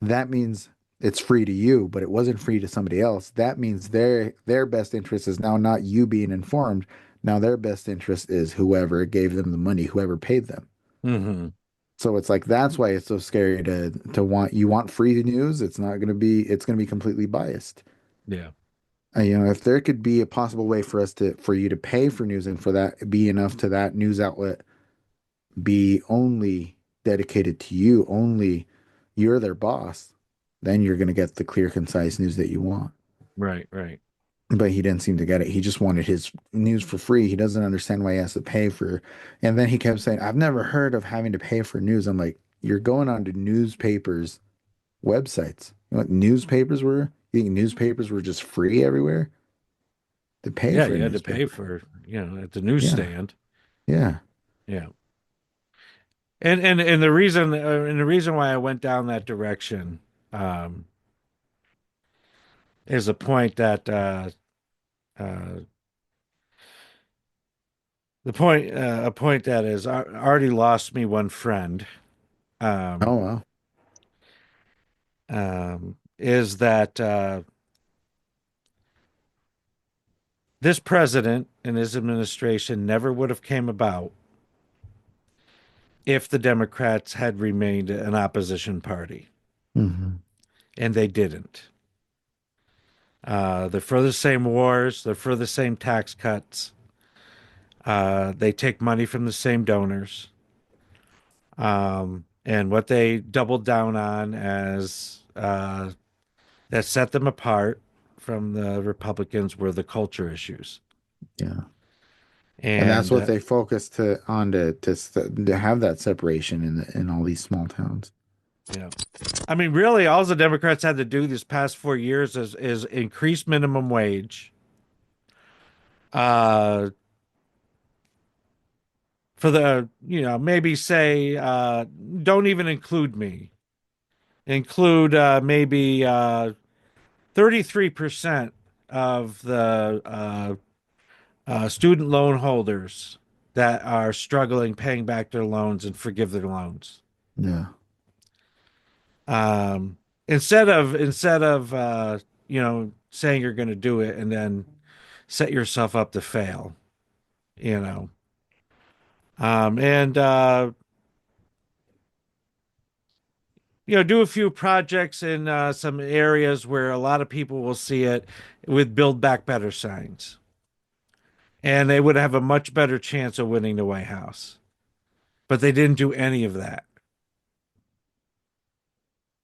[SPEAKER 2] that means it's free to you, but it wasn't free to somebody else. That means their best interest is now not you being informed. Now their best interest is whoever gave them the money, whoever paid them.
[SPEAKER 1] Mm-hmm.
[SPEAKER 2] So it's like that's why it's so scary to want free news. It's gonna be completely biased.
[SPEAKER 1] Yeah.
[SPEAKER 2] If there could be a possible way for you to pay for news and for that be enough to that news outlet be only dedicated to you, only you're their boss, then you're going to get the clear, concise news that you want.
[SPEAKER 1] Right. Right.
[SPEAKER 2] But he didn't seem to get it. He just wanted his news for free. He doesn't understand why he has to pay for. And then he kept saying, I've never heard of having to pay for news. I'm like, you're going on to newspapers' websites. You know what newspapers were? You think newspapers were just free everywhere? To pay
[SPEAKER 1] Yeah,
[SPEAKER 2] for a
[SPEAKER 1] you had to pay
[SPEAKER 2] newspaper.
[SPEAKER 1] for, at the
[SPEAKER 2] Yeah.
[SPEAKER 1] newsstand.
[SPEAKER 2] Yeah.
[SPEAKER 1] Yeah. And the reason why I went down that direction um, is uh, a point that is already lost me one friend.
[SPEAKER 2] Oh,
[SPEAKER 1] Um,
[SPEAKER 2] wow.
[SPEAKER 1] is that this president and his administration never would have came about if the Democrats had remained an opposition party,
[SPEAKER 2] Hmm.
[SPEAKER 1] and they didn't. They're for the same wars. They're for the same tax cuts. They take money from the same donors. And what they doubled down on as that set them apart from the Republicans were the culture issues.
[SPEAKER 2] Yeah. And that's
[SPEAKER 1] And
[SPEAKER 2] what they focused to have that separation in all these small towns.
[SPEAKER 1] yeah, I mean, really, all the Democrats had to do these past 4 years is increase minimum wage. Uh, for the maybe say don't even include me. Include maybe 33% of the student loan holders that are struggling paying back their loans and forgive their loans.
[SPEAKER 2] Yeah.
[SPEAKER 1] Instead of saying you're going to do it and then set yourself up to fail, you know. And do a few projects in some areas where a lot of people will see it with Build Back Better signs. And they would have a much better chance of winning the White House. but they didn't do any of that.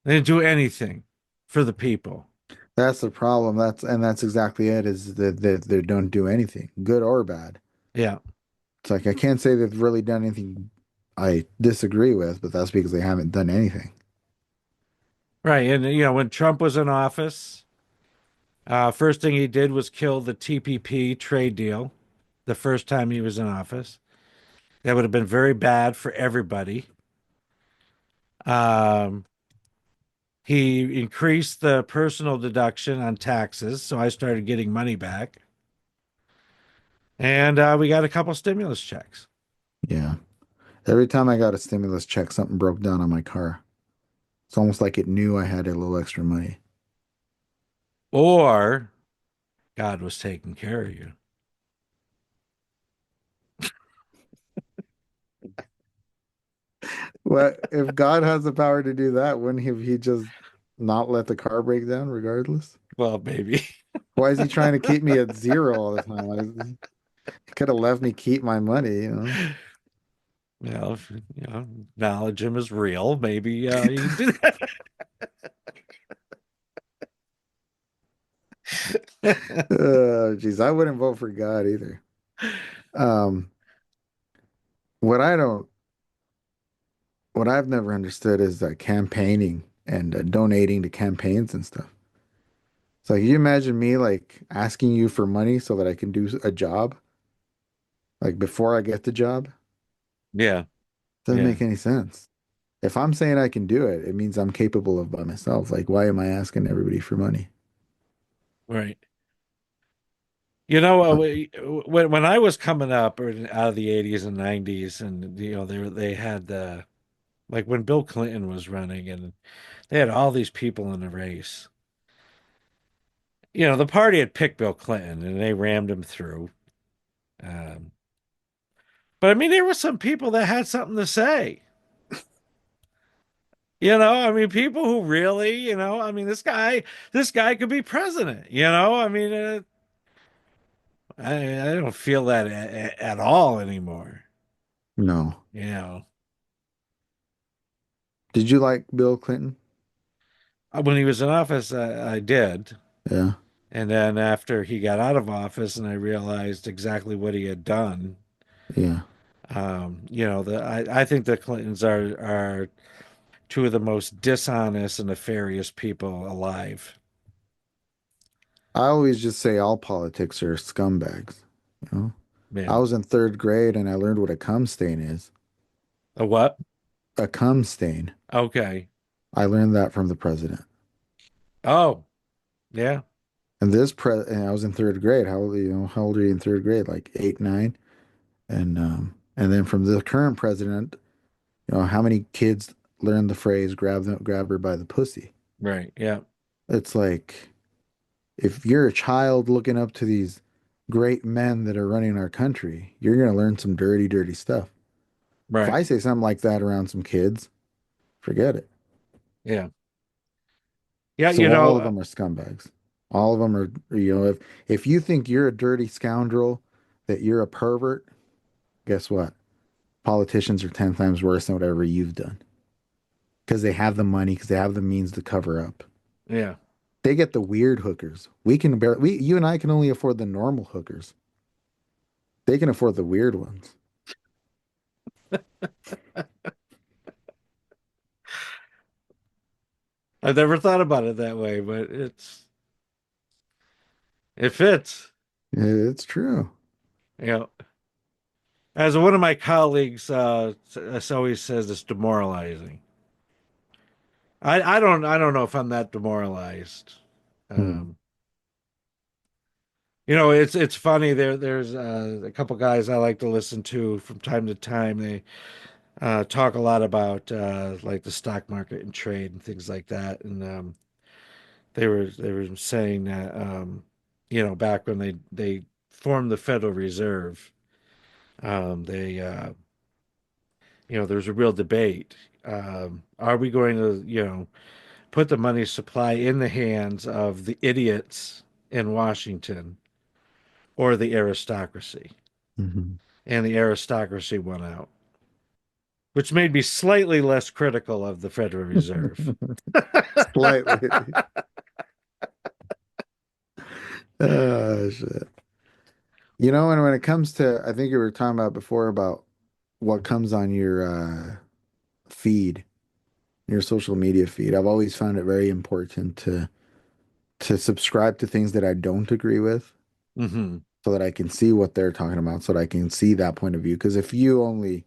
[SPEAKER 1] They didn't do anything for the people.
[SPEAKER 2] That's the problem. That's exactly it, is that they don't do anything, good or bad.
[SPEAKER 1] Yeah.
[SPEAKER 2] It's like I can't say they've really done anything I disagree with, but that's because they haven't done anything.
[SPEAKER 1] Right. And, when Trump was in office, first thing he did was kill the TPP trade deal the first time he was in office. That would have been very bad for everybody. Um, he increased the personal deduction on taxes, so I started getting money back. And we got a couple stimulus checks.
[SPEAKER 2] Yeah. Every time I got a stimulus check, something broke down on my car. It's almost like it knew I had a little extra money.
[SPEAKER 1] Or God was taking care of you.
[SPEAKER 2] Well, if God has the power to do that, wouldn't he just not let the car break down regardless?
[SPEAKER 1] Well, maybe.
[SPEAKER 2] Why is he trying to keep me at zero all the time? He could have left me keep my money.
[SPEAKER 1] If, acknowledge him as real. Maybe you can do that.
[SPEAKER 2] Geez, I wouldn't vote for God either. Um, what I don't, what I've never understood is campaigning and donating to campaigns and stuff. So you imagine me like asking you for money so that I can do a job, like before I get the job?
[SPEAKER 1] Yeah.
[SPEAKER 2] Doesn't
[SPEAKER 1] Yeah.
[SPEAKER 2] make any sense. If I'm saying I can do it, it means I'm capable of by myself. Like, why am I asking everybody for money?
[SPEAKER 1] Right. When I was coming up or out of the 80s and 90s, and they had like when Bill Clinton was running, and they had all these people in the race. The party had picked Bill Clinton and they rammed him through. Um, but I mean, there were some people that had something to say. I mean, people who really, I mean, this guy could be president. I mean, I don't feel that at all anymore.
[SPEAKER 2] No.
[SPEAKER 1] You know,
[SPEAKER 2] Did you like Bill Clinton?
[SPEAKER 1] when he was in office, I did.
[SPEAKER 2] Yeah.
[SPEAKER 1] And then after he got out of office and I realized exactly what he had done,
[SPEAKER 2] Yeah.
[SPEAKER 1] I think the Clintons are two of the most dishonest and nefarious people alive.
[SPEAKER 2] I always just say all politics are scumbags. You know? I
[SPEAKER 1] Yeah.
[SPEAKER 2] was in third grade and I learned what a cum stain is.
[SPEAKER 1] A what?
[SPEAKER 2] A cum stain.
[SPEAKER 1] Okay.
[SPEAKER 2] I learned that from the president.
[SPEAKER 1] Oh, yeah.
[SPEAKER 2] And I was in third grade. How old are you in third grade? Like 8, 9? And then from the current president, how many kids learn the phrase grab her by the pussy?
[SPEAKER 1] Right. Yeah.
[SPEAKER 2] It's like if you're a child looking up to these great men that are running our country, you're gonna learn some dirty, dirty stuff. If
[SPEAKER 1] Right.
[SPEAKER 2] I say something like that around some kids, forget it.
[SPEAKER 1] Yeah. Yeah.
[SPEAKER 2] So all of them are scumbags. All of them are, if you think you're a dirty scoundrel, that you're a pervert, guess what? Politicians are 10 times worse than whatever you've done. Because they have the money, because they have the means to cover up.
[SPEAKER 1] Yeah.
[SPEAKER 2] They get the weird hookers. You and I can only afford the normal hookers. They can afford the weird ones.
[SPEAKER 1] I've never thought about it that way, but it fits.
[SPEAKER 2] It's true.
[SPEAKER 1] You know, as one of my colleagues always says, it's demoralizing. I don't know if I'm that demoralized.
[SPEAKER 2] Hmm.
[SPEAKER 1] Um, it's funny. There's a couple guys I like to listen to from time to time. They talk a lot about like the stock market and trade and things like that. And they were saying that back when they formed the Federal Reserve, they there's a real debate. Are we going to put the money supply in the hands of the idiots in Washington or the aristocracy?
[SPEAKER 2] Hmm.
[SPEAKER 1] And the aristocracy won out. which made me slightly less critical of the Federal Reserve.
[SPEAKER 2] Slightly. Oh shit. You know, and when it comes to, I think you were talking about before about what comes on your feed, your social media feed. I've always found it very important to subscribe to things that I don't agree with,
[SPEAKER 1] Hmm.
[SPEAKER 2] so that I can see what they're talking about, so that I can see that point of view. Because if you only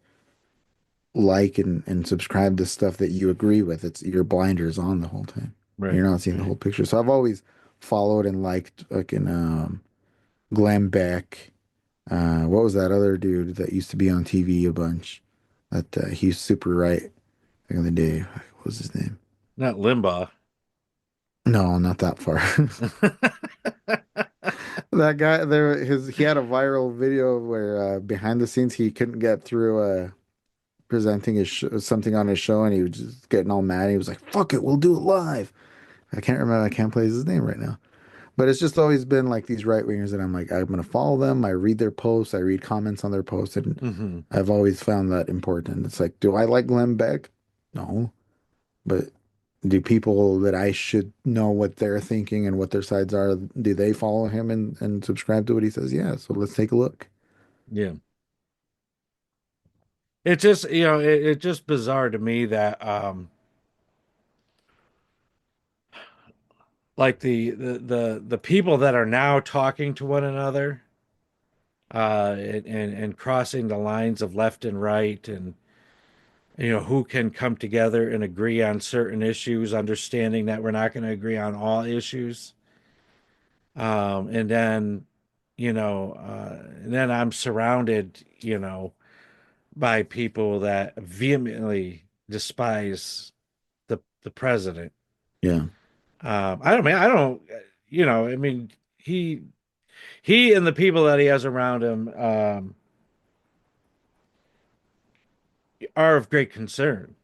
[SPEAKER 2] like and subscribe to stuff that you agree with, it's your blinders on the whole time.
[SPEAKER 1] Right.
[SPEAKER 2] You're not seeing the whole picture. So I've always followed and liked fucking Glenn Beck. What was that other dude that used to be on TV a bunch? That he's super right back in the day. What was his name?
[SPEAKER 1] Not Limbaugh.
[SPEAKER 2] No, not that far. That guy there, he had a viral video where behind the scenes he couldn't get through presenting something on his show, and he was just getting all mad. He was like, "Fuck it, we'll do it live." I can't remember. I can't place his name right now. But it's just always been like these right wingers that I'm like, I'm gonna follow them. I read their posts. I read comments on their posts, and
[SPEAKER 1] Hmm.
[SPEAKER 2] I've always found that important. It's like, do I like Glenn Beck? No, but do people that I should know what they're thinking and what their sides are, do they follow him and subscribe to what he says? Yeah, so let's take a look.
[SPEAKER 1] Yeah. It's just, it's just bizarre to me that like the people that are now talking to one another and crossing the lines of left and right, and who can come together and agree on certain issues, understanding that we're not going to agree on all issues. And then I'm surrounded by people that vehemently despise the president.
[SPEAKER 2] Yeah,
[SPEAKER 1] I don't, I mean, he and the people that he has around him are of great concern.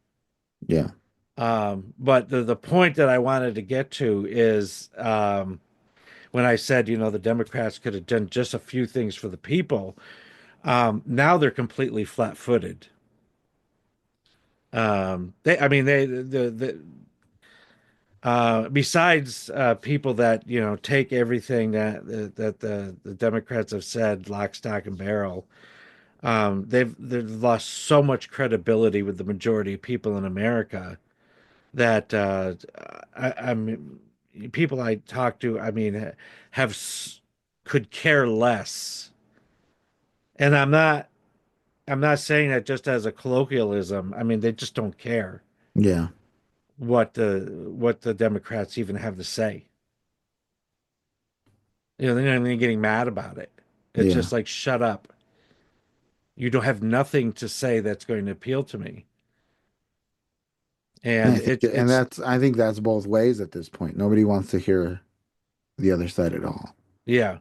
[SPEAKER 2] yeah,
[SPEAKER 1] But the point that I wanted to get to is when I said, the Democrats could have done just a few things for the people. Now they're completely flat-footed. I mean, besides people that take everything that the Democrats have said lock, stock, and barrel, they've lost so much credibility with the majority of people in America that I mean, people I talk to, I mean, could care less. And I'm not saying that just as a colloquialism. I mean, they just don't care
[SPEAKER 2] yeah.
[SPEAKER 1] what the Democrats even have to say. They're not even getting mad about it. It's
[SPEAKER 2] Yeah.
[SPEAKER 1] just like, shut up. You don't have nothing to say that's going to appeal to me.
[SPEAKER 2] And
[SPEAKER 1] And
[SPEAKER 2] I think
[SPEAKER 1] it's
[SPEAKER 2] I think that's both ways at this point. Nobody wants to hear the other side at all.
[SPEAKER 1] yeah.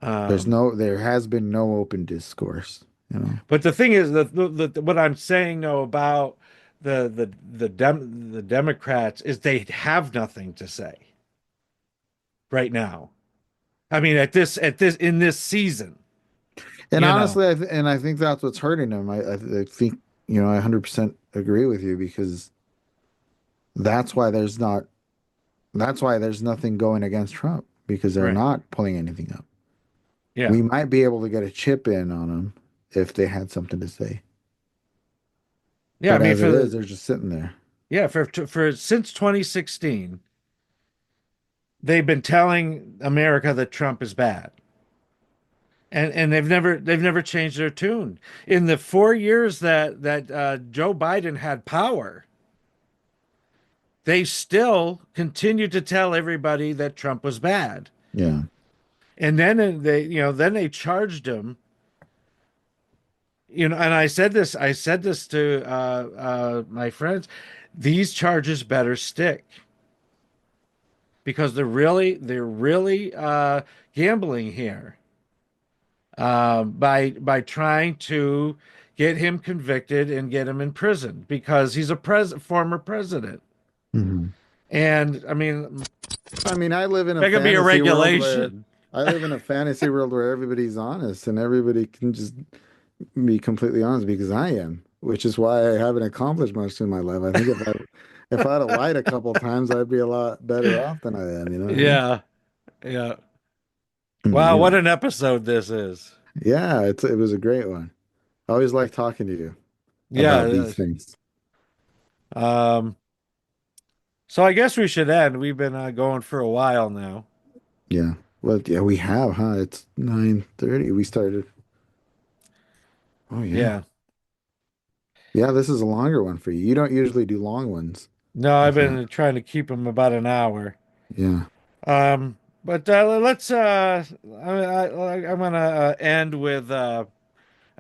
[SPEAKER 2] There has been no open discourse, you know.
[SPEAKER 1] But the thing is that what I'm saying though about the Democrats is they have nothing to say right now. I mean, in this season,
[SPEAKER 2] And
[SPEAKER 1] you know.
[SPEAKER 2] honestly, I think that's what's hurting them. I think, I 100% agree with you, because that's why there's not that's why there's nothing going against Trump, because they're
[SPEAKER 1] Right.
[SPEAKER 2] not pulling anything up.
[SPEAKER 1] Yeah.
[SPEAKER 2] We might be able to get a chip in on them if they had something to say.
[SPEAKER 1] Yeah, I
[SPEAKER 2] But
[SPEAKER 1] mean
[SPEAKER 2] as it is, they're just sitting there.
[SPEAKER 1] for since 2016, they've been telling America that Trump is bad. And they've never changed their tune. In the 4 years that Joe Biden had power, they still continued to tell everybody that Trump was bad.
[SPEAKER 2] Yeah.
[SPEAKER 1] And then they charged him. And I said this to my friends, these charges better stick, because they're really gambling here, by trying to get him convicted and get him in prison because he's a former president.
[SPEAKER 2] Mhm.
[SPEAKER 1] And I mean,
[SPEAKER 2] I mean,
[SPEAKER 1] there could be a regulation.
[SPEAKER 2] I live in a fantasy world where everybody's honest and everybody can just be completely honest, because I am. which is why I haven't accomplished much in my life. I think if I'd have lied a couple times, I'd be a lot better off than I am. You know what I mean?
[SPEAKER 1] Yeah. Yeah. Wow, what
[SPEAKER 2] Yeah,
[SPEAKER 1] an episode this is.
[SPEAKER 2] yeah. It was a great one. I always like talking to you about
[SPEAKER 1] Yeah.
[SPEAKER 2] these things.
[SPEAKER 1] Um, so I guess we should end. We've been going for a while now.
[SPEAKER 2] Yeah. Well, yeah, we have, huh? It's 9:30. We started. Oh yeah.
[SPEAKER 1] Yeah.
[SPEAKER 2] Yeah, this is a longer one for you. You don't usually do long ones,
[SPEAKER 1] No,
[SPEAKER 2] I
[SPEAKER 1] I've
[SPEAKER 2] thought.
[SPEAKER 1] been trying to keep them about an hour.
[SPEAKER 2] Yeah.
[SPEAKER 1] But let's I'm gonna end with
[SPEAKER 2] With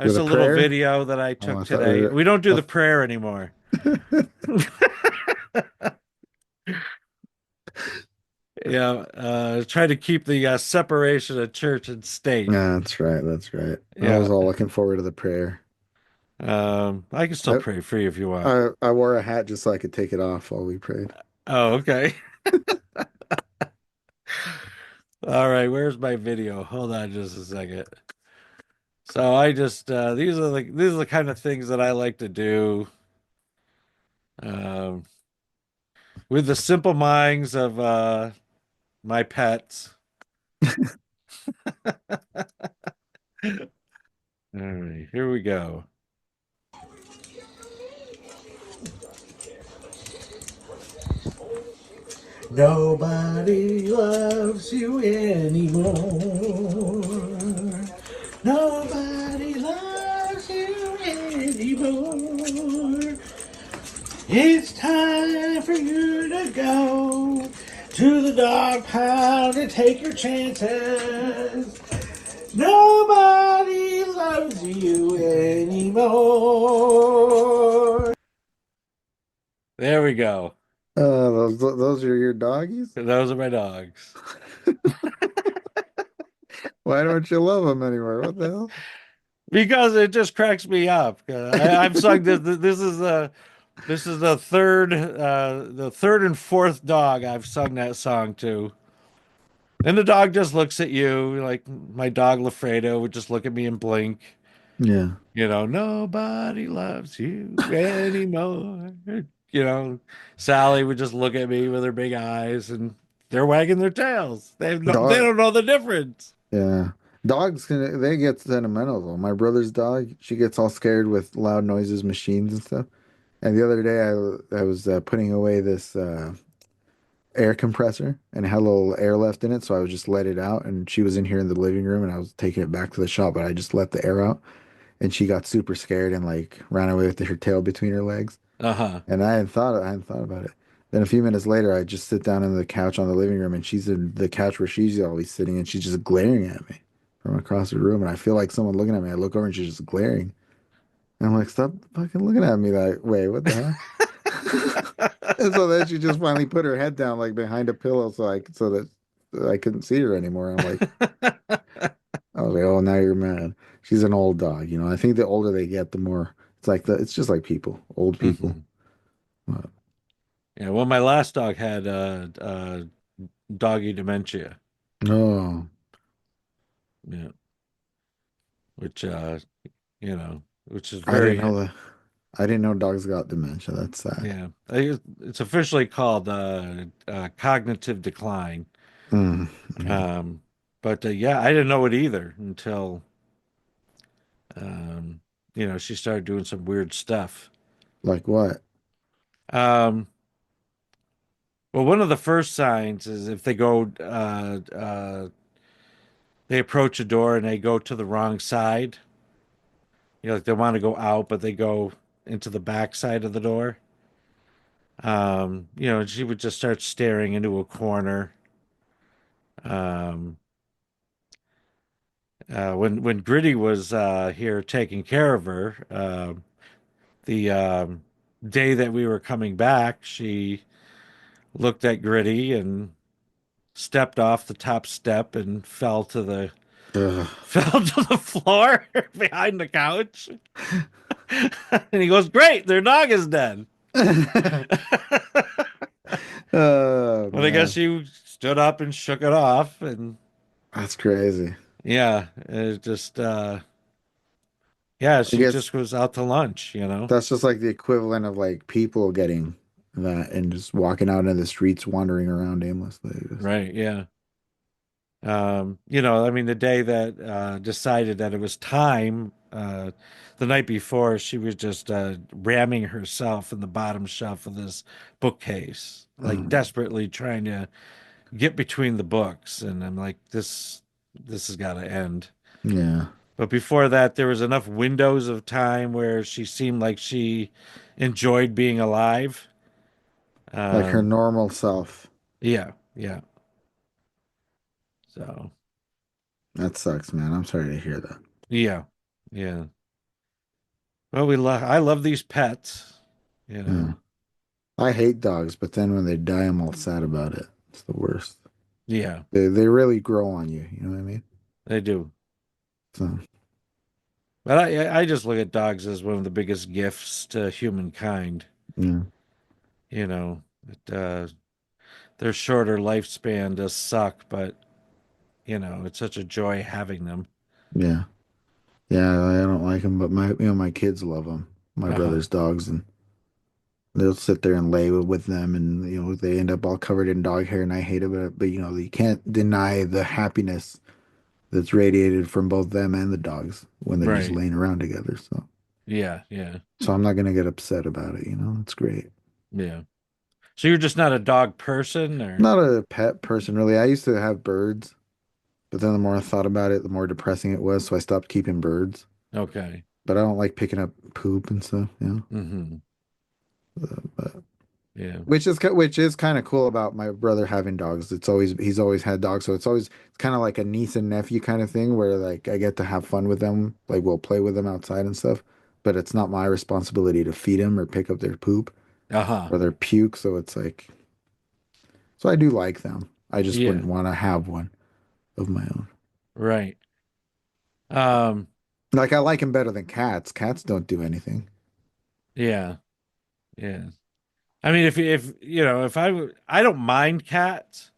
[SPEAKER 1] just
[SPEAKER 2] a
[SPEAKER 1] a little
[SPEAKER 2] prayer?
[SPEAKER 1] video that I
[SPEAKER 2] Oh,
[SPEAKER 1] took
[SPEAKER 2] I thought
[SPEAKER 1] today. We don't do
[SPEAKER 2] I
[SPEAKER 1] the prayer anymore. Yeah, try to keep the separation of church and state.
[SPEAKER 2] Yeah, that's right. That's right. I was
[SPEAKER 1] Yeah.
[SPEAKER 2] all looking forward to the prayer.
[SPEAKER 1] I can still
[SPEAKER 2] I,
[SPEAKER 1] pray for you if you want.
[SPEAKER 2] I wore a hat just so I could take it off while we prayed.
[SPEAKER 1] Oh, okay. All right, where's my video? Hold on just a second. So I just these are the kind of things that I like to do um, with the simple minds of my pets. All right, here we go. Nobody loves you anymore. Nobody loves you anymore. It's time for you to go to the dog pound and take your chances. Nobody loves you anymore. There we go.
[SPEAKER 2] Those are your doggies?
[SPEAKER 1] Those are my dogs.
[SPEAKER 2] Why don't you love them anymore? What the hell?
[SPEAKER 1] Because it just cracks me up. I've sung this. This is the third and fourth dog I've sung that song to. And the dog just looks at you like my dog Lafredo would just look at me and blink.
[SPEAKER 2] Yeah.
[SPEAKER 1] Nobody loves you anymore. Sally would just look at me with her big eyes and they're wagging their tails. They
[SPEAKER 2] Dog.
[SPEAKER 1] don't know the difference.
[SPEAKER 2] Yeah. They get sentimental though. My brother's dog, she gets all scared with loud noises, machines and stuff. And the other day I was putting away this air compressor and it had a little air left in it, so I would just let it out and she was in here in the living room and I was taking it back to the shop, but I just let the air out and she got super scared and like ran away with her tail between her legs.
[SPEAKER 1] Uh-huh.
[SPEAKER 2] And I hadn't thought about it. Then a few minutes later, I just sit down on the couch on the living room, and she's in the couch where she's always sitting, and she's just glaring at me from across the room. And I feel like someone looking at me. I look over, and she's just glaring. And I'm like, stop fucking looking at me that way. What the hell? And so then she just finally put her head down, like behind a pillow, so that I couldn't see her anymore. I'm like, I was like, oh, now you're mad. She's an old dog, you know. I think the older they get, the more it's just like people, old people.
[SPEAKER 1] Mhm. Yeah, well, my last dog had doggy dementia.
[SPEAKER 2] Oh,
[SPEAKER 1] Yeah, which which is
[SPEAKER 2] I didn't
[SPEAKER 1] very
[SPEAKER 2] know that. I didn't know dogs got dementia. That's sad.
[SPEAKER 1] yeah. It's officially called cognitive decline.
[SPEAKER 2] Mm, yeah.
[SPEAKER 1] But yeah, I didn't know it either until she started doing some weird stuff.
[SPEAKER 2] Like what?
[SPEAKER 1] Um, well, one of the first signs is if they approach a door and they go to the wrong side. Like they want to go out, but they go into the back side of the door. She would just start staring into a corner. Um, when Gritty was here taking care of her, the day that we were coming back, she looked at Gritty and stepped off the top step and
[SPEAKER 2] Ugh.
[SPEAKER 1] fell to the floor behind the couch. And he goes, "Great, their dog is dead."
[SPEAKER 2] Oh
[SPEAKER 1] But I guess
[SPEAKER 2] man,
[SPEAKER 1] she stood up and shook it off, and
[SPEAKER 2] that's crazy.
[SPEAKER 1] yeah, it just Yeah,
[SPEAKER 2] I
[SPEAKER 1] she
[SPEAKER 2] guess
[SPEAKER 1] just goes out to lunch, you know?
[SPEAKER 2] that's just like the equivalent of like people getting that and just walking out in the streets, wandering around aimlessly.
[SPEAKER 1] Right, yeah. I mean, the day that decided that it was time, the night before, she was just ramming herself in the bottom shelf of this bookcase, like
[SPEAKER 2] Um,
[SPEAKER 1] desperately trying to get between the books. And I'm like, this has got to end.
[SPEAKER 2] yeah,
[SPEAKER 1] But before that, there was enough windows of time where she seemed like she enjoyed being alive.
[SPEAKER 2] like her
[SPEAKER 1] Um,
[SPEAKER 2] normal self.
[SPEAKER 1] yeah, yeah. So,
[SPEAKER 2] That sucks, man. I'm sorry to hear that.
[SPEAKER 1] yeah, yeah. Well, I love these pets, you
[SPEAKER 2] Yeah.
[SPEAKER 1] know.
[SPEAKER 2] I hate dogs, but then when they die, I'm all sad about it. It's the worst.
[SPEAKER 1] Yeah,
[SPEAKER 2] They really grow on you. You know what I mean?
[SPEAKER 1] they do.
[SPEAKER 2] So
[SPEAKER 1] But I just look at dogs as one of the biggest gifts to humankind.
[SPEAKER 2] yeah,
[SPEAKER 1] You know, their shorter lifespan does suck, but it's such a joy having them.
[SPEAKER 2] yeah, yeah. I don't like them, but my kids love them. My
[SPEAKER 1] Uh-huh.
[SPEAKER 2] brother's dogs, and they'll sit there and lay with them, and they end up all covered in dog hair, and I hate it, but you can't deny the happiness that's radiated from both them and the dogs when they're just
[SPEAKER 1] Right.
[SPEAKER 2] laying around together.
[SPEAKER 1] Yeah, yeah,
[SPEAKER 2] So I'm not gonna get upset about it. It's great.
[SPEAKER 1] yeah. So you're just not a dog person, or
[SPEAKER 2] Not a pet person really. I used to have birds, but then the more I thought about it, the more depressing it was, so I stopped keeping birds.
[SPEAKER 1] okay.
[SPEAKER 2] But I don't like picking up poop and stuff.
[SPEAKER 1] Mm-hmm.
[SPEAKER 2] But
[SPEAKER 1] Yeah.
[SPEAKER 2] which is kind of cool about my brother having dogs. He's always had dogs, so it's kind of like a niece and nephew kind of thing where like I get to have fun with them, like we'll play with them outside and stuff. But it's not my responsibility to feed them or pick up their poop
[SPEAKER 1] Uh-huh.
[SPEAKER 2] or their puke, so it's like so I do like them. I just
[SPEAKER 1] Yeah.
[SPEAKER 2] wouldn't want to have one of my own.
[SPEAKER 1] Right. Um,
[SPEAKER 2] Like I like them better than cats. Cats don't do anything.
[SPEAKER 1] yeah. Yeah. I mean, if if I don't mind cats,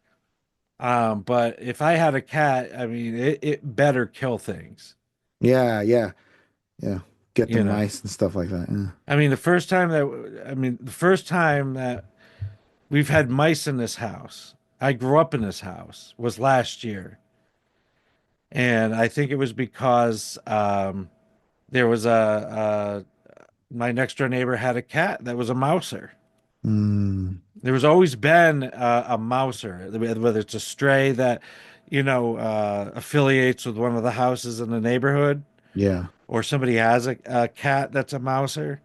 [SPEAKER 1] but if I had a cat, I mean, it better kill things,
[SPEAKER 2] Yeah, yeah, yeah. Get the
[SPEAKER 1] you know.
[SPEAKER 2] mice and stuff like that. Yeah.
[SPEAKER 1] I mean, the first time that we've had mice in this house, I grew up in this house, was last year. And I think it was because there was my next door neighbor had a cat that was a mouser.
[SPEAKER 2] Mm,
[SPEAKER 1] There was always been a mouser, whether it's a stray that, affiliates with one of the houses in the neighborhood,
[SPEAKER 2] yeah.
[SPEAKER 1] or somebody has a cat that's a mouser.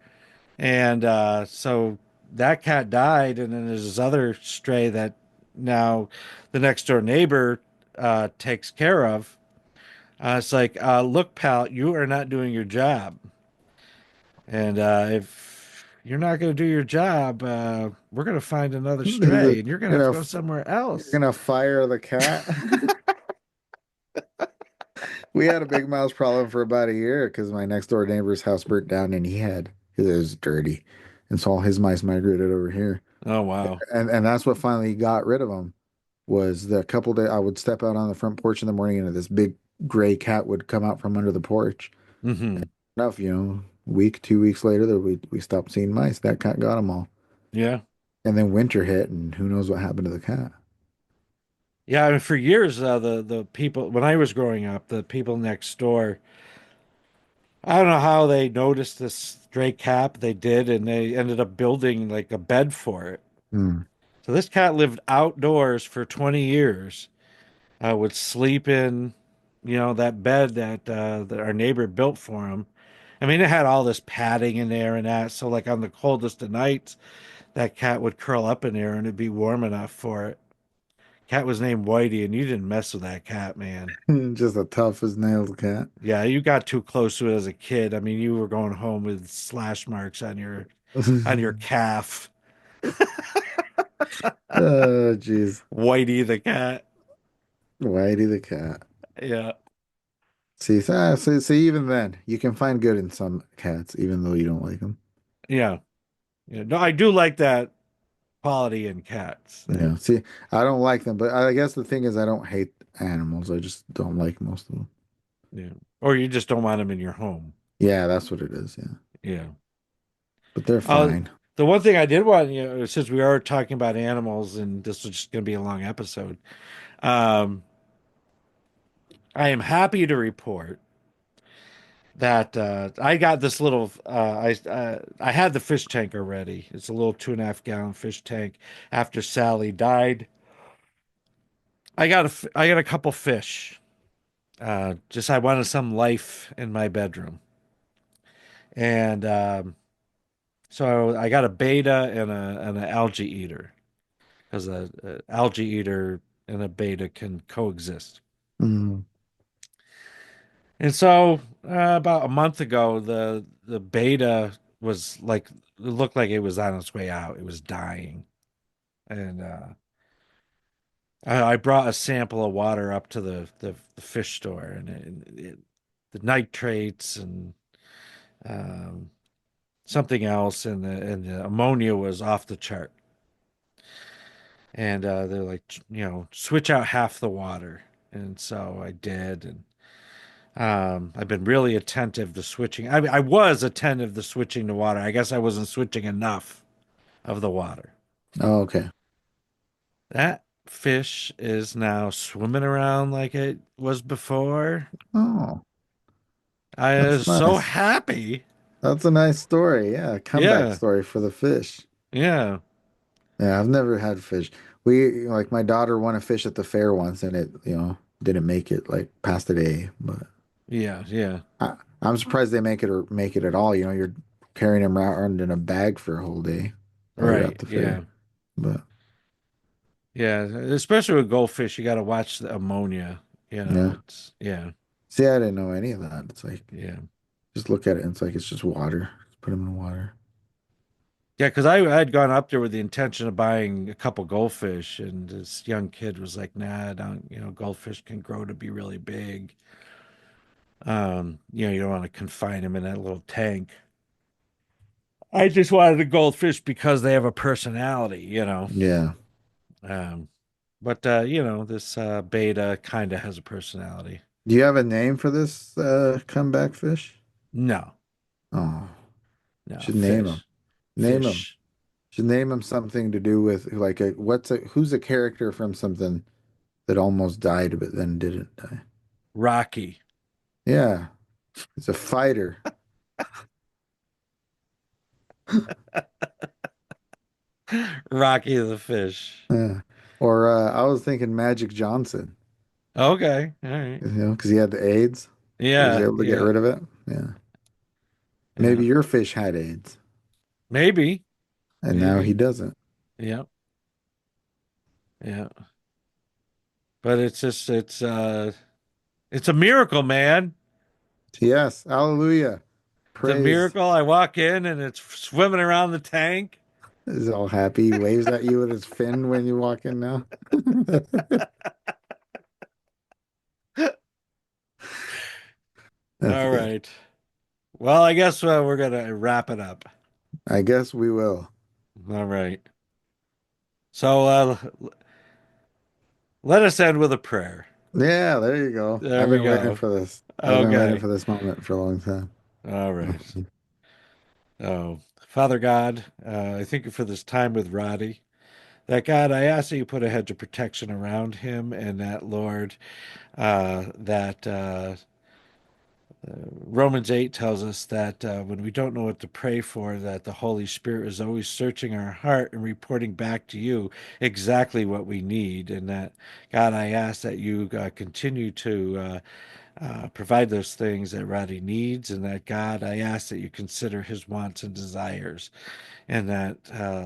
[SPEAKER 1] And so that cat died, and then there's this other stray that now the next door neighbor takes care of. It's like, look, pal, you are not doing your job. And if you're not going to do your job, we're going to find another stray,
[SPEAKER 2] You're
[SPEAKER 1] and you're going to have to
[SPEAKER 2] gonna
[SPEAKER 1] go
[SPEAKER 2] f-
[SPEAKER 1] somewhere
[SPEAKER 2] you're
[SPEAKER 1] else.
[SPEAKER 2] gonna fire the cat. We had a big mouse problem for about a year because my next door neighbor's house burnt down and it was dirty, and so all his mice migrated over here,
[SPEAKER 1] Oh, wow.
[SPEAKER 2] and that's what finally got rid of them. Was the couple days I would step out on the front porch in the morning and this big gray cat would come out from under the porch.
[SPEAKER 1] Hmm.
[SPEAKER 2] Enough, week, 2 weeks later, we stopped seeing mice. That cat got them all.
[SPEAKER 1] Yeah.
[SPEAKER 2] And then winter hit, and who knows what happened to the cat.
[SPEAKER 1] Yeah, I mean, for years, the people, when I was growing up, the people next door, I don't know how they noticed this stray cat, they did, and they ended up building like a bed for it.
[SPEAKER 2] Hmm.
[SPEAKER 1] So this cat lived outdoors for 20 years, would sleep in, that bed that our neighbor built for him. I mean, it had all this padding in there and that. So, like on the coldest of nights, that cat would curl up in there and it'd be warm enough for it. Cat was named Whitey, and you didn't mess with that cat, man.
[SPEAKER 2] Just a tough as nails cat.
[SPEAKER 1] Yeah, you got too close to it as a kid. I mean, you were going home with slash marks on your calf.
[SPEAKER 2] Oh, jeez.
[SPEAKER 1] Whitey the cat.
[SPEAKER 2] Whitey the cat.
[SPEAKER 1] Yeah.
[SPEAKER 2] See, even then, you can find good in some cats, even though you don't like them.
[SPEAKER 1] Yeah. Yeah. No, I do like that quality in cats.
[SPEAKER 2] Yeah. See, I don't like them, but I guess the thing is, I don't hate animals. I just don't like most of them.
[SPEAKER 1] Yeah. Or you just don't want them in your home.
[SPEAKER 2] Yeah, that's what it is. Yeah,
[SPEAKER 1] Yeah.
[SPEAKER 2] but they're
[SPEAKER 1] Uh,
[SPEAKER 2] fine.
[SPEAKER 1] the one thing I did want, since we are talking about animals, and this was just going to be a long episode, um, I am happy to report that I got this little. I had the fish tank already. It's a little 2.5 gallon fish tank. After Sally died, I got a couple fish. Just I wanted some life in my bedroom, and so I got a beta and an algae eater because a algae eater and a beta can coexist.
[SPEAKER 2] Mm.
[SPEAKER 1] And so about a month ago, the beta was like it looked like it was on its way out. It was dying, and I brought a sample of water up to the fish store, and the nitrates and um, something else, and the ammonia was off the chart. And they're like, switch out half the water, and so I did, and I've been really attentive to switching. I was attentive to switching the water. I guess I wasn't switching enough of the water.
[SPEAKER 2] Oh, okay.
[SPEAKER 1] That fish is now swimming around like it was before.
[SPEAKER 2] Oh,
[SPEAKER 1] I
[SPEAKER 2] that's
[SPEAKER 1] was so
[SPEAKER 2] nice.
[SPEAKER 1] happy.
[SPEAKER 2] That's a nice story. Yeah, a comeback
[SPEAKER 1] Yeah,
[SPEAKER 2] story for the fish.
[SPEAKER 1] yeah,
[SPEAKER 2] Yeah, I've never had fish. We like my daughter won a fish at the fair once, and it didn't make it like past the day. But
[SPEAKER 1] yeah, yeah.
[SPEAKER 2] I'm surprised they make it at all. You're carrying them around in a bag for a whole day while you're at
[SPEAKER 1] Right,
[SPEAKER 2] the fair.
[SPEAKER 1] yeah,
[SPEAKER 2] But
[SPEAKER 1] yeah. Especially with goldfish, you got to watch the ammonia.
[SPEAKER 2] yeah,
[SPEAKER 1] It's yeah,
[SPEAKER 2] see, I didn't know any of that. It's like
[SPEAKER 1] yeah.
[SPEAKER 2] just look at it, and it's like it's just water. Just put them in water.
[SPEAKER 1] Yeah, because I had gone up there with the intention of buying a couple goldfish, and this young kid was like, "Nah, I don't. Goldfish can grow to be really big. You don't want to confine them in that little tank." I just wanted the goldfish because they have a personality.
[SPEAKER 2] Yeah.
[SPEAKER 1] Um, but this beta kind of has a personality.
[SPEAKER 2] Do you have a name for this comeback fish?
[SPEAKER 1] No,
[SPEAKER 2] Oh,
[SPEAKER 1] no,
[SPEAKER 2] should name him.
[SPEAKER 1] fish,
[SPEAKER 2] Name him.
[SPEAKER 1] fish.
[SPEAKER 2] Should name him something to do with like who's a character from something that almost died but then didn't die.
[SPEAKER 1] Rocky,
[SPEAKER 2] Yeah, it's a fighter.
[SPEAKER 1] Rocky the fish.
[SPEAKER 2] Yeah. Or I was thinking Magic Johnson,
[SPEAKER 1] Okay, all right.
[SPEAKER 2] because he had the AIDS. He was
[SPEAKER 1] Yeah,
[SPEAKER 2] able to get
[SPEAKER 1] yeah,
[SPEAKER 2] rid of it. Yeah.
[SPEAKER 1] yeah.
[SPEAKER 2] Maybe your fish had AIDS
[SPEAKER 1] Maybe,
[SPEAKER 2] and now he
[SPEAKER 1] maybe.
[SPEAKER 2] doesn't.
[SPEAKER 1] Yeah, yeah. But it's a miracle, man.
[SPEAKER 2] Yes. Hallelujah.
[SPEAKER 1] It's a
[SPEAKER 2] Praise
[SPEAKER 1] miracle. I walk in and it's swimming around the tank.
[SPEAKER 2] is all happy. He waves at you with his fin when you walk in now. That's
[SPEAKER 1] All
[SPEAKER 2] good.
[SPEAKER 1] right. Well, I guess we're gonna wrap it up.
[SPEAKER 2] I guess we will.
[SPEAKER 1] All right. So let us end with a prayer.
[SPEAKER 2] Yeah, there you go.
[SPEAKER 1] There
[SPEAKER 2] I've
[SPEAKER 1] we
[SPEAKER 2] been waiting
[SPEAKER 1] go.
[SPEAKER 2] for this. I've been waiting
[SPEAKER 1] Okay.
[SPEAKER 2] for this moment for a long time.
[SPEAKER 1] All right. Oh, Father God, I thank you for this time with Roddy. That God, I ask that you put a hedge of protection around him, and that Lord, that Romans 8 tells us that when we don't know what to pray for, that the Holy Spirit is always searching our heart and reporting back to you exactly what we need. And that, God, I ask that you continue to provide those things that Roddy needs. And that, God, I ask that you consider his wants and desires. And that,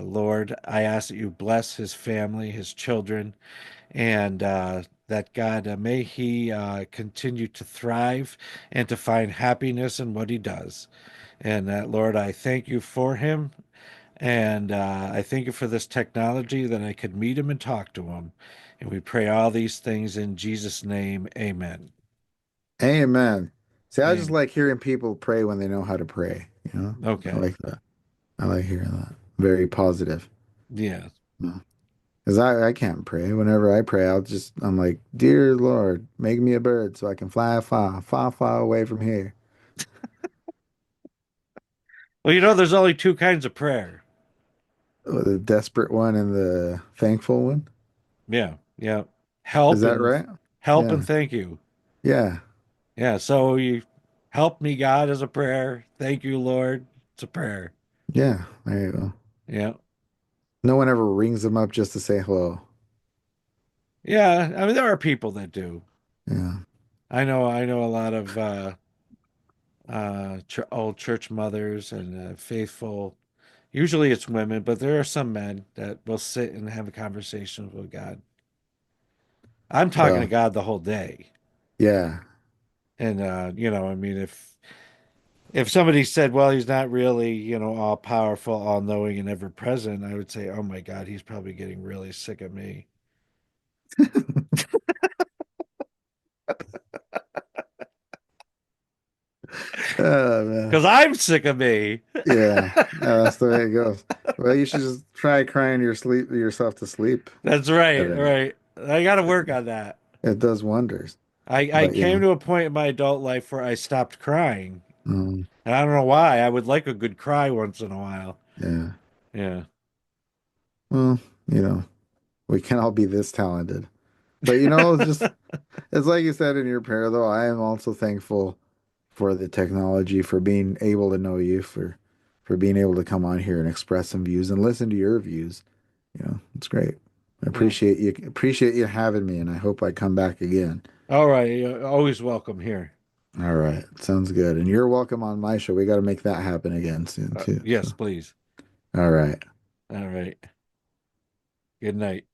[SPEAKER 1] Lord, I ask that you bless his family, his children, and that God, may he continue to thrive and to find happiness in what he does. And that, Lord, I thank you for him. And I thank you for this technology that I could meet him and talk to him. And we pray all these things in Jesus' name. Amen.
[SPEAKER 2] Amen. See, I just
[SPEAKER 1] Amen.
[SPEAKER 2] like hearing people pray when they know how to pray. I
[SPEAKER 1] Okay.
[SPEAKER 2] like that. I like hearing that. Very positive.
[SPEAKER 1] Yeah.
[SPEAKER 2] Because I can't pray. Whenever I pray, I'm like, Dear Lord, make me a bird so I can fly far, far, far away from here.
[SPEAKER 1] Well, you know, there's only two kinds of prayer.
[SPEAKER 2] The desperate one and the thankful one.
[SPEAKER 1] Yeah, yeah.
[SPEAKER 2] Is that right?
[SPEAKER 1] Help
[SPEAKER 2] Yeah.
[SPEAKER 1] and thank you.
[SPEAKER 2] Yeah.
[SPEAKER 1] Yeah, so you help me, God, is a prayer. Thank you, Lord. It's a prayer.
[SPEAKER 2] Yeah. There you go.
[SPEAKER 1] Yeah.
[SPEAKER 2] No one ever rings them up just to say hello.
[SPEAKER 1] Yeah, I mean there are people that do.
[SPEAKER 2] Yeah.
[SPEAKER 1] I know a lot of old church mothers and faithful. Usually it's women, but there are some men that will sit and have a conversation with God. I'm talking to
[SPEAKER 2] Well,
[SPEAKER 1] God the whole day.
[SPEAKER 2] yeah.
[SPEAKER 1] And you know, I mean if somebody said, well, he's not really, you know, all powerful, all knowing and ever present, I would say, oh my God, he's probably getting really sick of me.
[SPEAKER 2] Oh man.
[SPEAKER 1] Because I'm sick of me.
[SPEAKER 2] Yeah. That's the way it goes. Well, you should just try crying yourself to sleep.
[SPEAKER 1] That's right,
[SPEAKER 2] Every night.
[SPEAKER 1] right. I got to work on that.
[SPEAKER 2] It does wonders.
[SPEAKER 1] I
[SPEAKER 2] But
[SPEAKER 1] came to a point in my adult life where I stopped crying.
[SPEAKER 2] um,
[SPEAKER 1] And I don't know why. I would like a good cry once in a while.
[SPEAKER 2] yeah.
[SPEAKER 1] Yeah.
[SPEAKER 2] Well, we can all be this talented. But it's like you said in your prayer though, I am also thankful for the technology, for being able to know you, for being able to come on here and express some views and listen to your views. It's great. I
[SPEAKER 1] Yeah.
[SPEAKER 2] appreciate you having me, and I hope I come back again.
[SPEAKER 1] All right. You're always welcome here.
[SPEAKER 2] All right. Sounds good. And you're welcome on my show. We got to make that happen again soon too.
[SPEAKER 1] Yes,
[SPEAKER 2] So,
[SPEAKER 1] please.
[SPEAKER 2] all right.
[SPEAKER 1] All right. Good night.